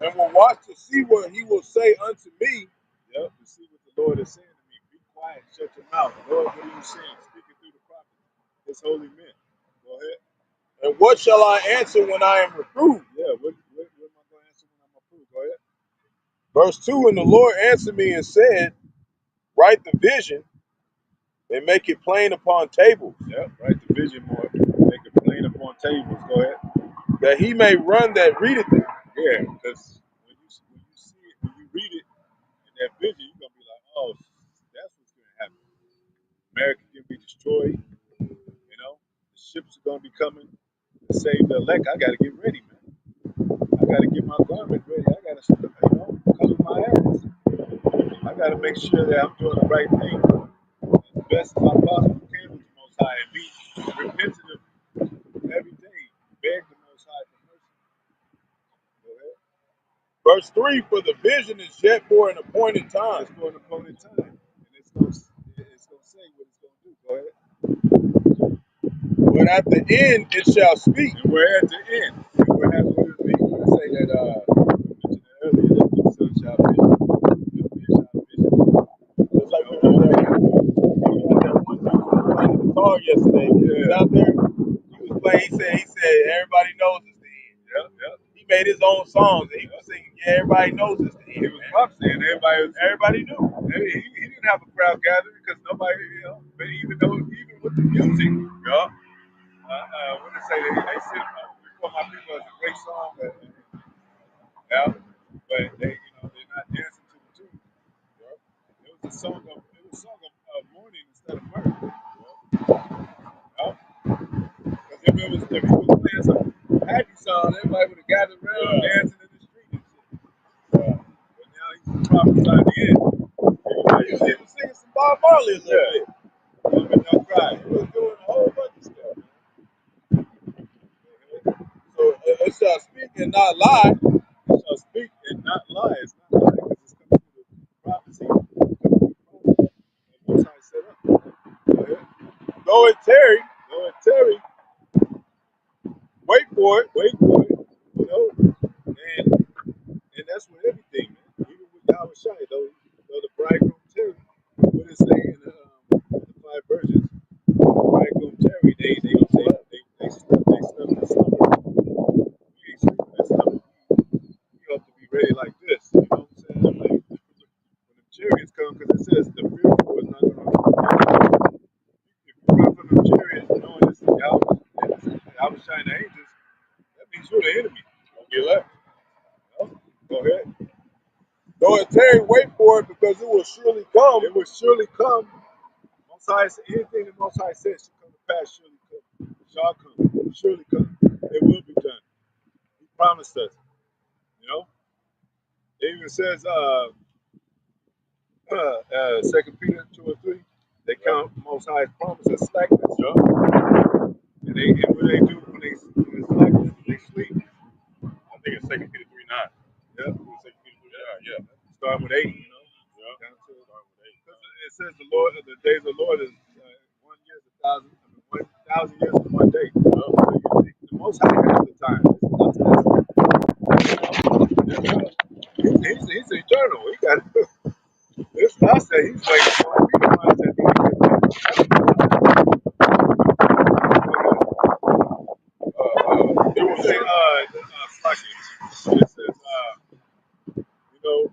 And will watch to see what he will say unto me. Yep, to see what the Lord is saying to me. Be quiet, shut your mouth. Lord, what are you saying? Speaking through the prophets, his holy men. Go ahead. And what shall I answer when I am reproved? Yeah, what am I going to answer when I'm approved? Go ahead. Verse 2, and the Lord answered me and said, write the vision and make it plain upon tables. Yep, write the vision more. Make it plain upon tables. Go ahead. That he may run that readeth it. Yeah, because when you see it, when you read it in that vision, you're going to be like, oh, that's what's going to happen. America can be destroyed. You know, the ships are going to be coming to save the elect. I got to get ready, man. I got to get my garment ready. I got to, cover my ass. I got to make sure that I'm doing the right thing as best as I possibly can with the Most High and be repentant of every day. Beg the Most High for mercy. Go ahead. Verse 3, for the vision is yet for an appointed time. It's for an appointed time. And it's going to say what it's going to do. Go ahead. But at the end it shall speak. And we're at the end. And we're having what it means when I say that mentioned it earlier that the sun shall vision. It's like we had that one dude who was playing the guitar yesterday. He was out there. He was playing. He said everybody knows it's the end. Yep. He made his own songs and he was singing. Yeah, everybody knows it's the end. He was prophesying. Everybody knew. He didn't have a crowd gathering because nobody, but even with the music, when they say they said before my people is a great song, but they're not dancing to the tune. It was a song of mourning instead of murder. Because if he was playing some happy song, everybody would have gathered around dancing in the street and shit. But now he's prophesying the end. He was singing some Bob Marley a little bit. No cry. He was doing a whole bunch of stuff. So it shall speak and not lie. It shall speak and not lie. It's not lie because it's coming through the prophecy. The Most High set up. Go ahead. Though it tarry, wait for it. And that's with everything, man. Even with Yahawashi, though the bridegroom tarry, what it say in the 5 virgins, the bridegroom tarry, they slept in slumber. We ain't sleeping in slumber. You have to be ready like this. You know what I'm saying? Like when the chariots come, because it says the fearful is not going to. If you run from the chariots, knowing this is Yahawashi and the angels, that means you're the enemy. Don't get left. Go ahead. Though it tarry, wait for it because it will surely come. It will surely come. Most High, anything the Most High says should come to pass, surely come. Shall come. Surely come. It will be done. He promised us. It even says, 2 Peter 2 and 3, they count Most High's promises slackness. And what they do when they slackness, they sleep. I think it's 2 Peter 3:9. Yeah. 2 Peter 3:9, yeah. Start with 8, down to start with 8. Because it says the days of the Lord is 1 year is 1,000 years is 1 day. The Most High has the time. He's eternal. He got this. I said he's waiting for me. I said it will say it says those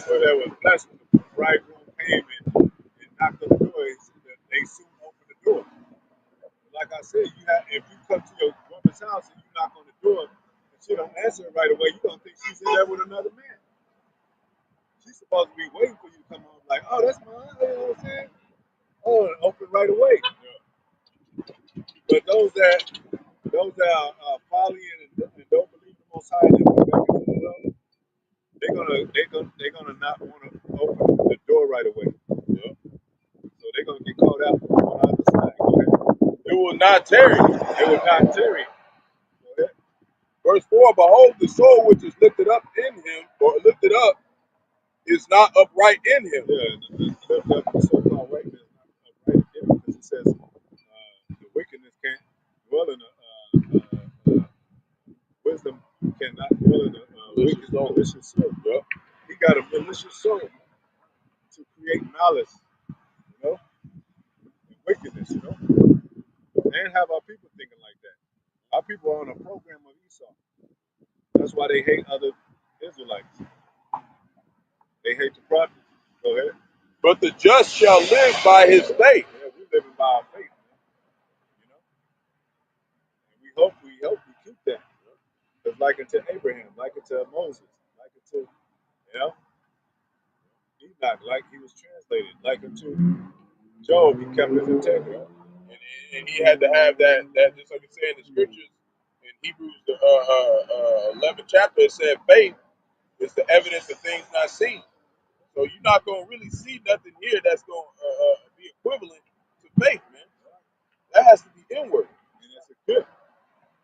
that was blessed when the bridegroom came and knocked on the door, they soon opened the door. Like I said, if you come to your woman's house and you knock on the door and she don't answer it right away, you don't think she's in there with another man. She's supposed to be waiting for you to come home like, oh, that's mine, you know what I'm saying? Oh, and open right away. But those that are folly and don't believe the Most High and go back into the love, they're gonna not want to open the door right away. So they're gonna get caught out on the other side. Go ahead. It will not tarry. It will not tarry. Go ahead. Verse 4, behold, the soul which is lifted up in him, or lifted up, is not upright in him. Yeah, lift up the so-called rightness, not upright in him, because it says the wickedness can't dwell in wisdom cannot dwell in a malicious soul. Bro. He got a malicious soul to create malice, and wickedness, and have our people thinking like that. Our people are on a program of Esau. That's why they hate other Israelites. They hate the prophets. Go ahead. But the just shall live by his faith. Yeah, we're living by our faith, And we hope we keep that. Because like unto Abraham, like unto Moses, like unto, Enoch, like he was translated, like unto Job, he kept his integrity. And he had to have that just like it said in the scriptures in Hebrews the 11th chapter, it said faith is the evidence of things not seen. So you're not going to really see nothing here that's going to be equivalent to faith, man. That has to be inward. And it's a gift.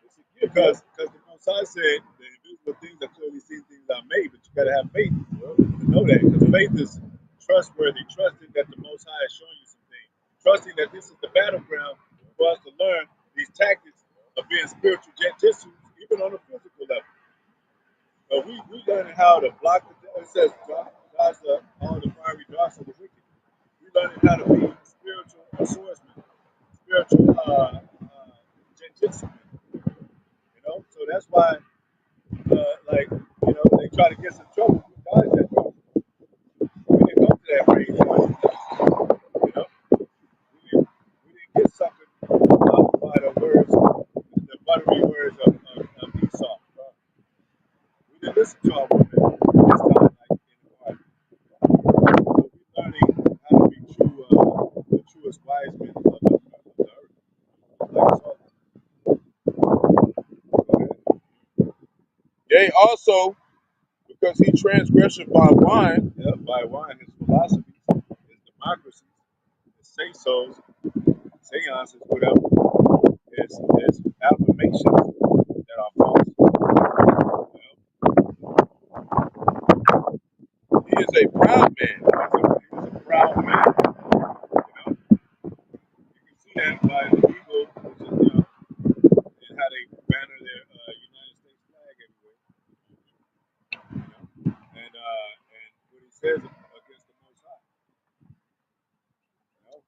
It's a gift because the Most High said the invisible things are clearly seen things are made, but you got to have faith to know that. Because faith is trustworthy, trusting that the Most High is showing you some things, trusting that this is the battleground for us to learn these tactics of being spiritual jujitsu, even on a physical level. But we learning how to block the devil. It says, God's all the fiery darts of the wicked. We learning how to be spiritual swordsmen, spiritual jujitsu. You know, so that's why, like, you know, they try to get some trouble. God is that trouble. We didn't go to that range. You know, we didn't get suckered by the words, the buttery words of Esau. We didn't listen to our women this time, like in the Bible. So we're learning how to be true, the truest wise men of the earth. Like Saul. Yea, also, because he transgressed by wine, By wine, his philosophies, his democracies, his say-sos, seances, whatever, his affirmations that are false. he is a proud man. He was a proud man. You know, you can see that by the eagle, which is, you know, and how they banner their United States flag everywhere. You know, and what he says against the Most High. You know,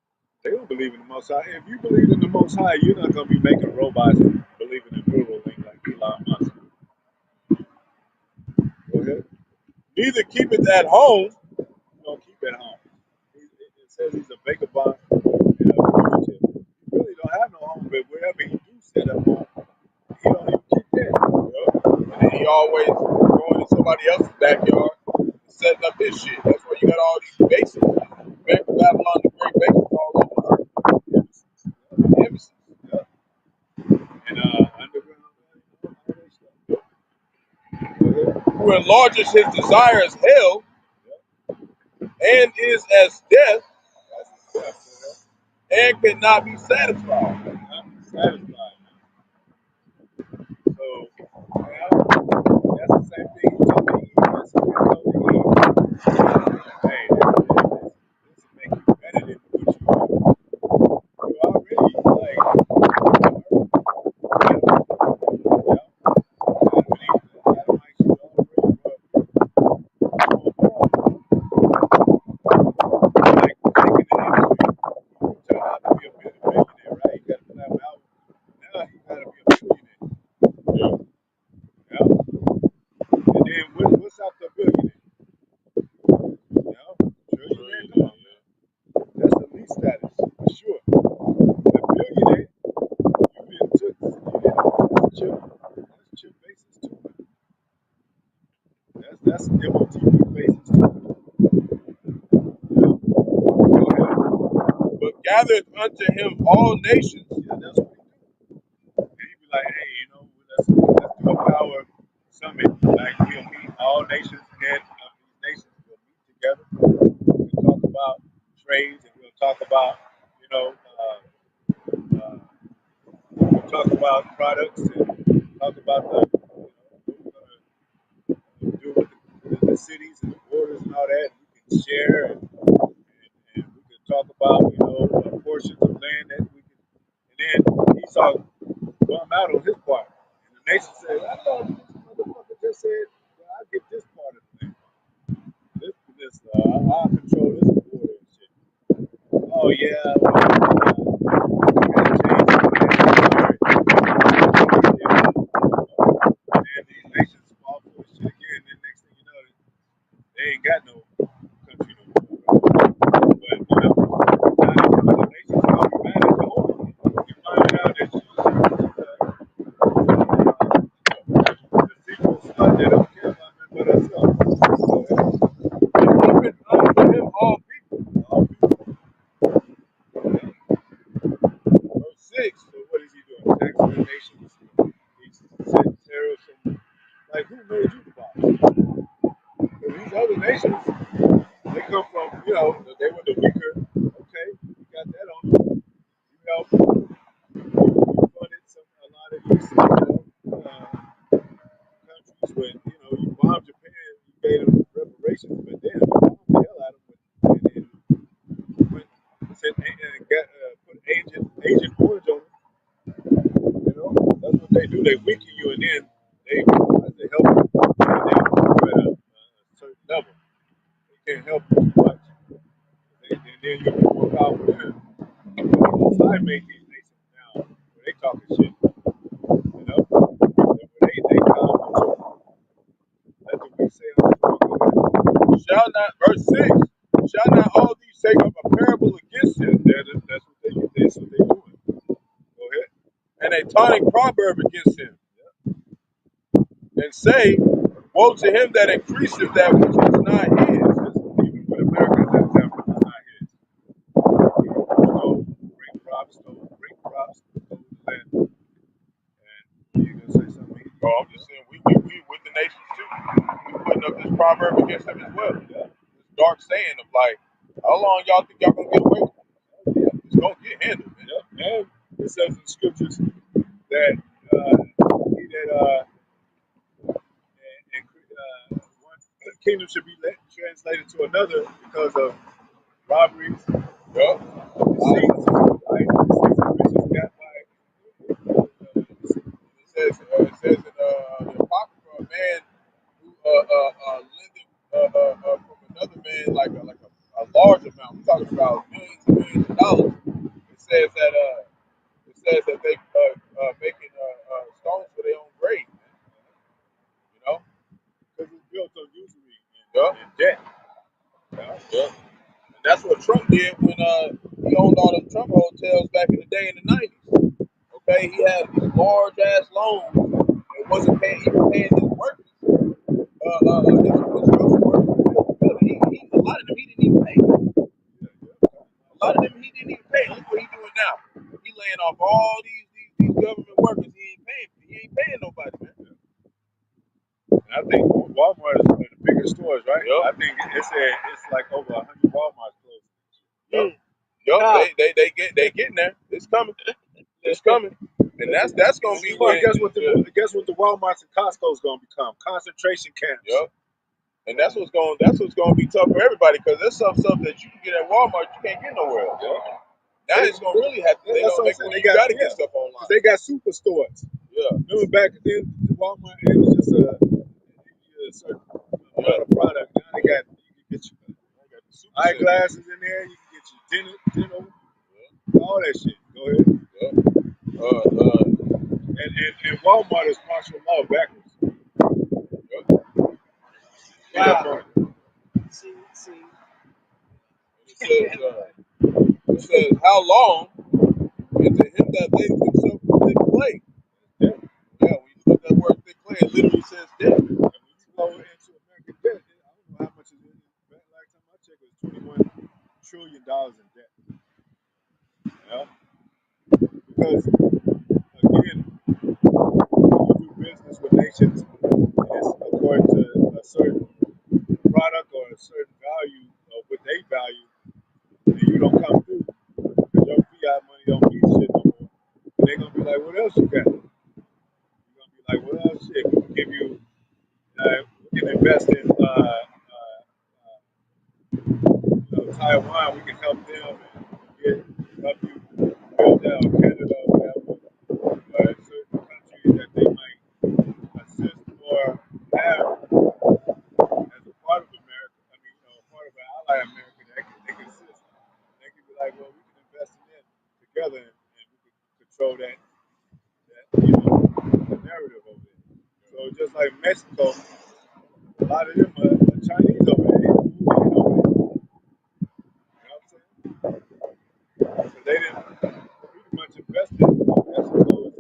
they don't believe in the Most High. If you believe in the Most High, you're not going to be making robots and believing in Neuralink like Elon Musk. Go ahead. Neither keepeth at home, You don't keep it home. It says he's a vagabond and a fugitive. He really don't have no home, but wherever he do set up home, he don't even keep there. and then he always going in somebody else's backyard and setting up his shit. That's why you got all these bases. Back to Babylon, the great bases all over the earth. Embassies. Yeah. And underground, all that stuff. Go ahead. Who enlarges his desire as hell and is as death and cannot be satisfied. I'm satisfied. So, that's the same thing he told me. That's what he told me. Hey, this will make you better than what you are. You already, like, what's after a billionaire? You know, trillionaire, come on, man. That's the least status, for sure. A billionaire, that's chip basis too. That's MOTB basis too. Go ahead. But gathereth unto him all nations. Yeah, that's what he do. And he be like, hey, you know, let's do a power summit. Like we'll meet all nations, head of these nations will meet together. We'll talk about trades, and we'll talk about, you know, we'll talk about products and talk about the, you know, what we're gonna do with the cities and the borders and all that. We can share and we can talk about, you know, portions of land that we can. And then Esau bum out on his part, and the nation said, "I thought this motherfucker just said, well, I get this part of the land. I'll control this border and shit." Oh yeah, we gotta change and these nations fall for this shit again. Then next thing you know, they ain't got no country no more. But you know, now the nations are gonna be mad at the whole. You find out that the secret slut that don't care about nothing but herself. And even unto him all people. All people. Verse 6. So what is he doing? Taxing the nations. He's setting tariffs on, like, who made you the boss? Because these other nations, they come from, you know, they were the weaker. Okay, you got that on them. You helped. You funded a lot of these, you know, countries when, you know, you bombed Japan, you gave them reparations, but then you bombed the hell out of them and sent they do, they weaken you, and then they help you at a certain level. They can't help you too much. And then you're more powerful than them. So I make these nations now where they talking shit. You know? They powerful too. That's what we say on the Shall not, verse 6, shall not all these take up a parable against him? That's what they do. That's what they doing. Go ahead. And a taunting proverb against him. And say, woe to him that increaseth that which is not his. Even with America, that example is not his. Stole great crops, stole the land. And you gonna say something? Oh, I'm just saying, we with the nations too. We putting up this proverb against them as well. This dark saying of like, how long y'all think y'all gonna get away with it? Yeah, it's gonna get handled, man. Yep. And it says in the scriptures that he that one kingdom should be translated to another because of robberies, Yup. deceits, riches got by. It says in the Apocrypha, a man who lended from another man like a large amount. We're talking about millions of dollars. It says that they making stones for their own grave, man. You know? Because it's built on usury Yup. and debt. Yup. And that's what Trump did when he owned all them Trump hotels back in the day in the 90s. Okay, he had these large ass loans and wasn't even paying his workers. His construction workers to build the building. A lot of them he didn't even pay. A lot of them he didn't even pay. Look what he doing now. He laying off all these government workers. He ain't paying nobody, man. And I think Walmart is one of the biggest stores, right? Yep. I think it's like over 100 Walmarts closed. Yup. They getting there. It's coming. It's coming. And that's gonna be when guess what the Walmarts and Costco's gonna become? Concentration camps. Yup. And that's what's gonna be tough for everybody because there's some stuff that you can get at Walmart you can't get nowhere else. Yep. Now it's gonna really have to. They're gonna make it. You gotta get stuff online. They got superstores. Yeah. Remember back then, the Walmart, it was just a certain amount of product. Now you can get your eyeglasses in there. You can get your dental, all that shit. Go ahead. And Walmart is martial law backwards. Wow. See. It says, how long? And to him that lays himself with thick clay. Yeah, when you look at that word thick clay, it literally says death. And when you go into American debt, I don't know how much it is. Last time I checked, it was $21 trillion in debt. Yeah? Because, again, when you do business with nations, it's according to a certain product or a certain value of what they value, and you don't come through because your fiat money don't mean shit no more. And they're going to be like, what else you got? You're going to be like, well, shit, we can give you, we can invest in Taiwan, we can help them and help you build out Canada or whatever, certain countries that they might assist or have as a part of America. I mean, part of an ally America that they can assist. They can be like, well, we can invest in them together and we can control that the narrative over there. So just like Mexico, a lot of them are Chinese over there. So they didn't pretty much invested in Mexico as well as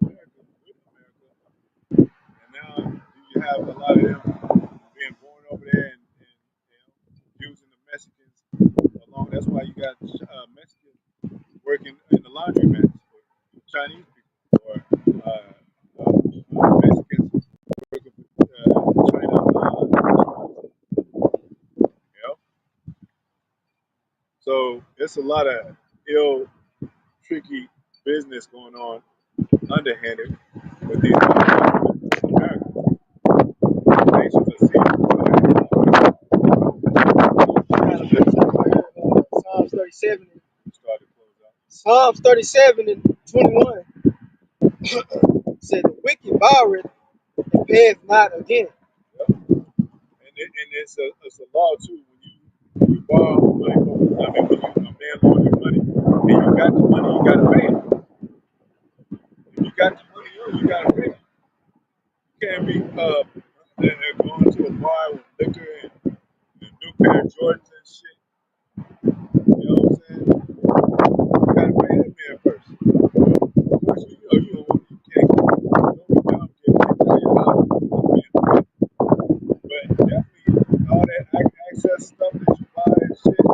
America, with America. And now you have a lot of them being born over there and using the Mexicans along. That's why you got Mexicans working in the laundromats for Chinese people or Mexicans working for China. So it's a lot of tricky business going on underhanded with these Americans. Nations are Psalms 37. Psalms 37 and 21 said, borroweth and payeth not again. And it's a law too. When you borrow money from, I mean, when you a man loan you money, and you got the money, you gotta pay it. If you got the money, you gotta pay it. You can't be going to a bar with liquor and new pair of Jordans and shit. You know what I'm saying? You gotta pay that man first. Of course, you know you can't don't be dumb, get kicked out of your house. But definitely all that access stuff that you buy and shit, you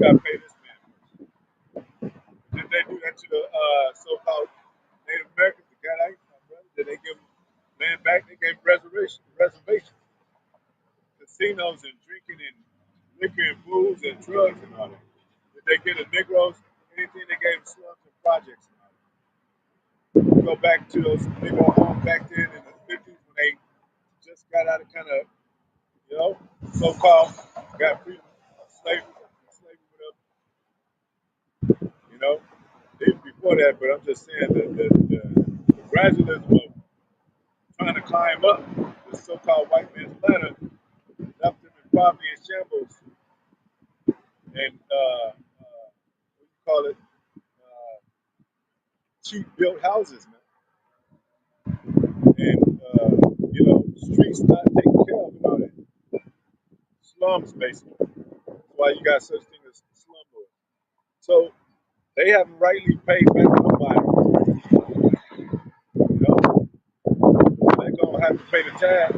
gotta pay this man first. Did they do that to the so-called Native Americans? The guy I ain't from, brother. Did they give land back? They gave reservations, casinos and drinking and liquor and booze and drugs and all that. Did they get the Negroes anything? They gave them slums and projects and all that. Go back to those Negro homes back then in the 50s when they just got out of kind of, you know, so-called got freedom of slavery, whatever, you know. Even before that, but I'm just saying that the gradualism of trying to climb up the so-called white man's ladder left them in poverty and shambles and what do you call it? Cheap built houses, man. And you know, streets not taken care of and all that. Slums, basically. That's why you got such thing as slumlords. So they haven't rightly paid back nobody. You know, they're gonna have to pay the tab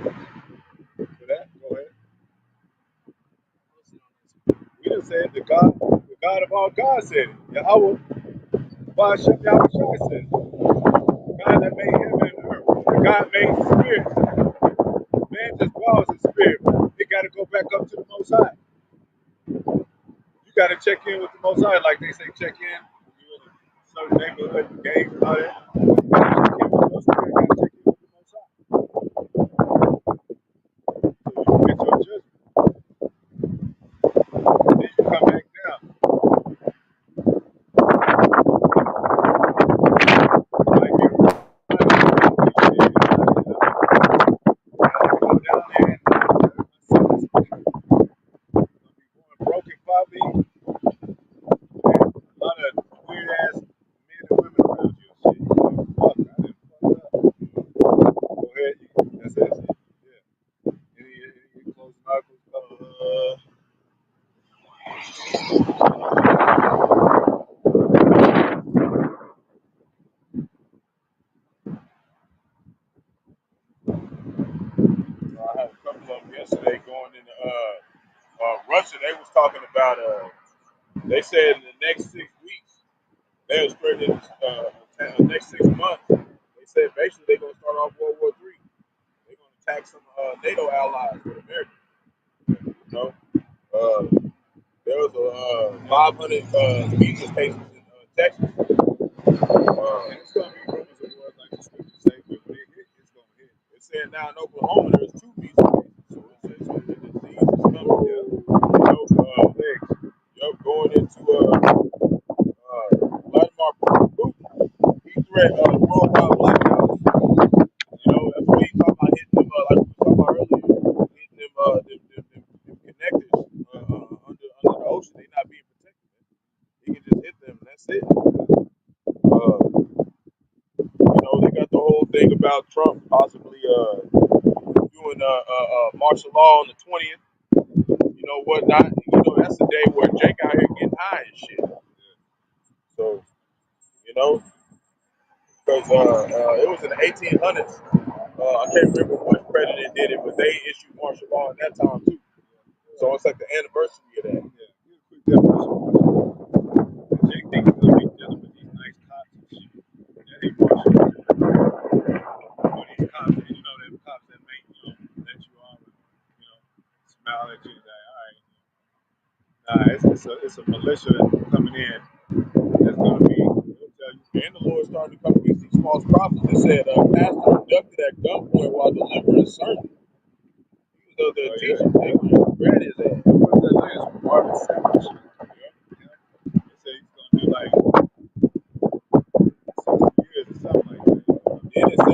for that. Go ahead. We done said the God of all gods said it. Yahawah, Bahasham, Yahawashi said it. God that made heaven and earth. The God made spirits. Man just dwells in spirit. They got to go back up to the Most High. You got to check in with the Most High, like they say, check in. You in a certain neighborhood, games, and all that. You got to check in with your spirit. You got to check in with the Most High. So you can get your judgment. Then you come back down. Like you go down there and broken poverty, and a lot of weird ass men and women around you and shit. You're like, fuck, I didn't fuck up. Go ahead, that's it. Yeah. Any closing articles? I had a couple of them yesterday going into Russia. They was talking about they said in the next 6 weeks, they was straight in the next 6 months. They said basically they're gonna start off World War III. They're gonna attack some NATO allies with America. You know, there was a 500 visa cases in Texas. And it's gonna be rumors of wars like the scriptures say, but when it hit, it's gonna hit. They said now in Oklahoma there's 2 visa cases, so it's the disease is coming. Yeah. Going into Vladimir Putin, he threatened worldwide blackouts. You know, that's what he's talking about hitting them, like we were talking about earlier, hitting them connectors under the ocean. They're not being protected. He can just hit them, and that's it. You know, they got the whole thing about Trump possibly doing martial law on the 20th. You know, whatnot. You know, that's the day where Jake out here getting high and shit. So, you know, because it was in the 1800s. I can't remember which president did it, but they issued martial law at that time too. So it's like the anniversary of that. Yeah, quick definition. Jake think he's gonna be dealing with these nice cops and shit. That ain't martial law. Or these cops, and you know, them cops that make let you off, and, smile at you and say, all right. Nah, it's a militia coming in that's gonna be. They'll tell you. And the Lord started to come against these false prophets. They said pastor abducted at gunpoint while delivering a sermon. He was the teacher. They would grab his ass. What's that name? It's Marvin Savage. They say he's gonna do like 60 years or something like that. Then it said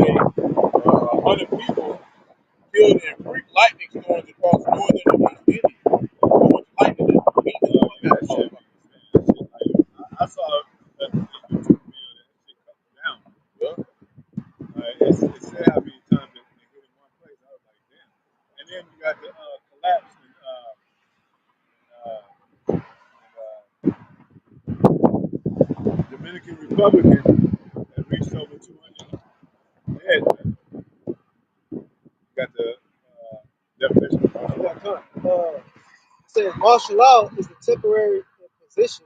100 people killed in Greek lightning storms across northern and East India. So much lightning that hit the That shit, man. That shit, I saw a YouTube video that shit coming down. Yeah. It said how many times they hit in one place. I was like, damn. And then you got the collapse in Dominican Republic that reached over 200 dead. You got the definition of martial law. It says martial law is the temporary imposition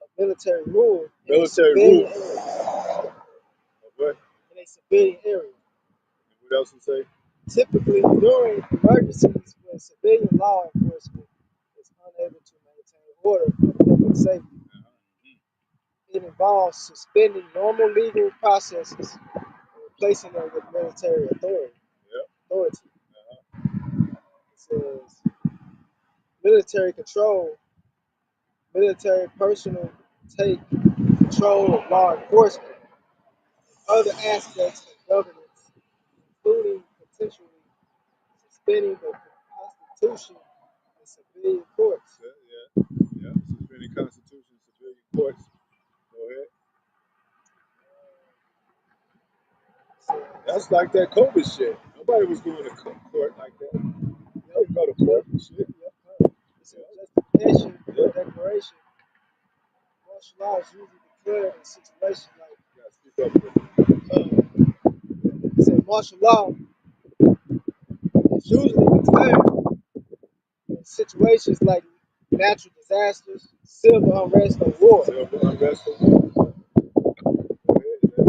of military rule in a Military civilian rule. area. What? In a civilian area. And what else it say? Typically, during emergencies when civilian law enforcement is unable to maintain order or public safety, it involves suspending normal legal processes and replacing them with military authority. Yep. It says military control, military personnel take control of law enforcement, other aspects of governance, including potentially suspending the Constitution and civilian courts. Yeah. Suspending Constitution, civilian courts. Go ahead. So, That's like that COVID shit. Nobody was going to court like that. You didn't go to court and shit. it's a justification for declaration. Martial law is usually declared in situations like You gotta speak up with it. it said martial law is usually declared in situations like natural disasters, civil unrest, or war. Civil unrest or war. Go ahead, man.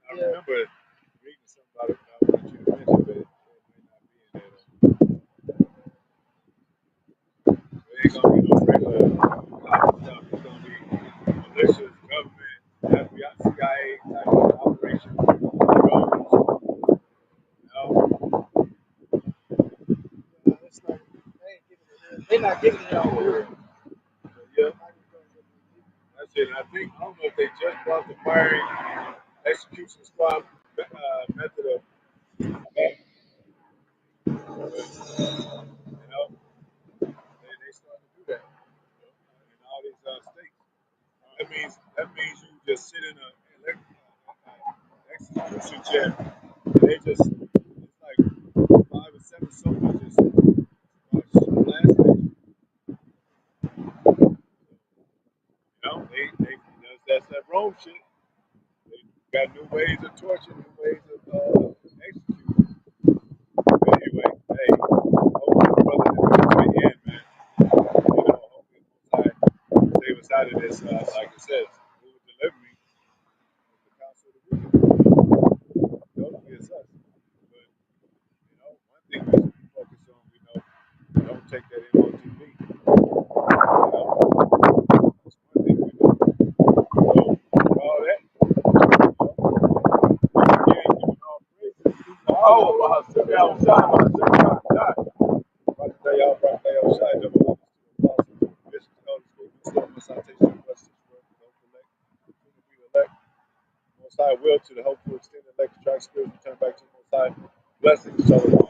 I Yeah, remember reading something about it. I wanted you to mention, but it might not be in there. It ain't gonna be no regular cop stuff. It's gonna be militias, government, FBI, CIA type of operations, drones. You know? it's like they're not giving it all here. Yeah, that's it. And I don't know if they just brought the firing execution squad method of, you know, they starting to do that in all these states. That means you just sit in a execution chair. And they just it's like 5 or 7 soldiers just blast at you. You know, that's that Rome shit. They got new ways of torture, new ways of executing. But anyway, hey, hopefully the brothers are coming to the end, man. You know, hopefully we'll save us out of this. Like it says, who will deliver me is the council of the wicked. Hopefully it's us. But, you know, one thing we should be focused on, you know, don't take that MOTB. You know, that's one thing we do. So, for all that, again, giving all praises to Yahawah, Bahasham, Yahawah, Qadash. About to tell y'all, about to tell y'all, shy double honors to the apostles, bishops, elders, wisdom, citation, blessings, word, those elect, continue to be elect. Most High will to the hopeful extended elect, track spirits, return back to the Most High. Blessings, shalom.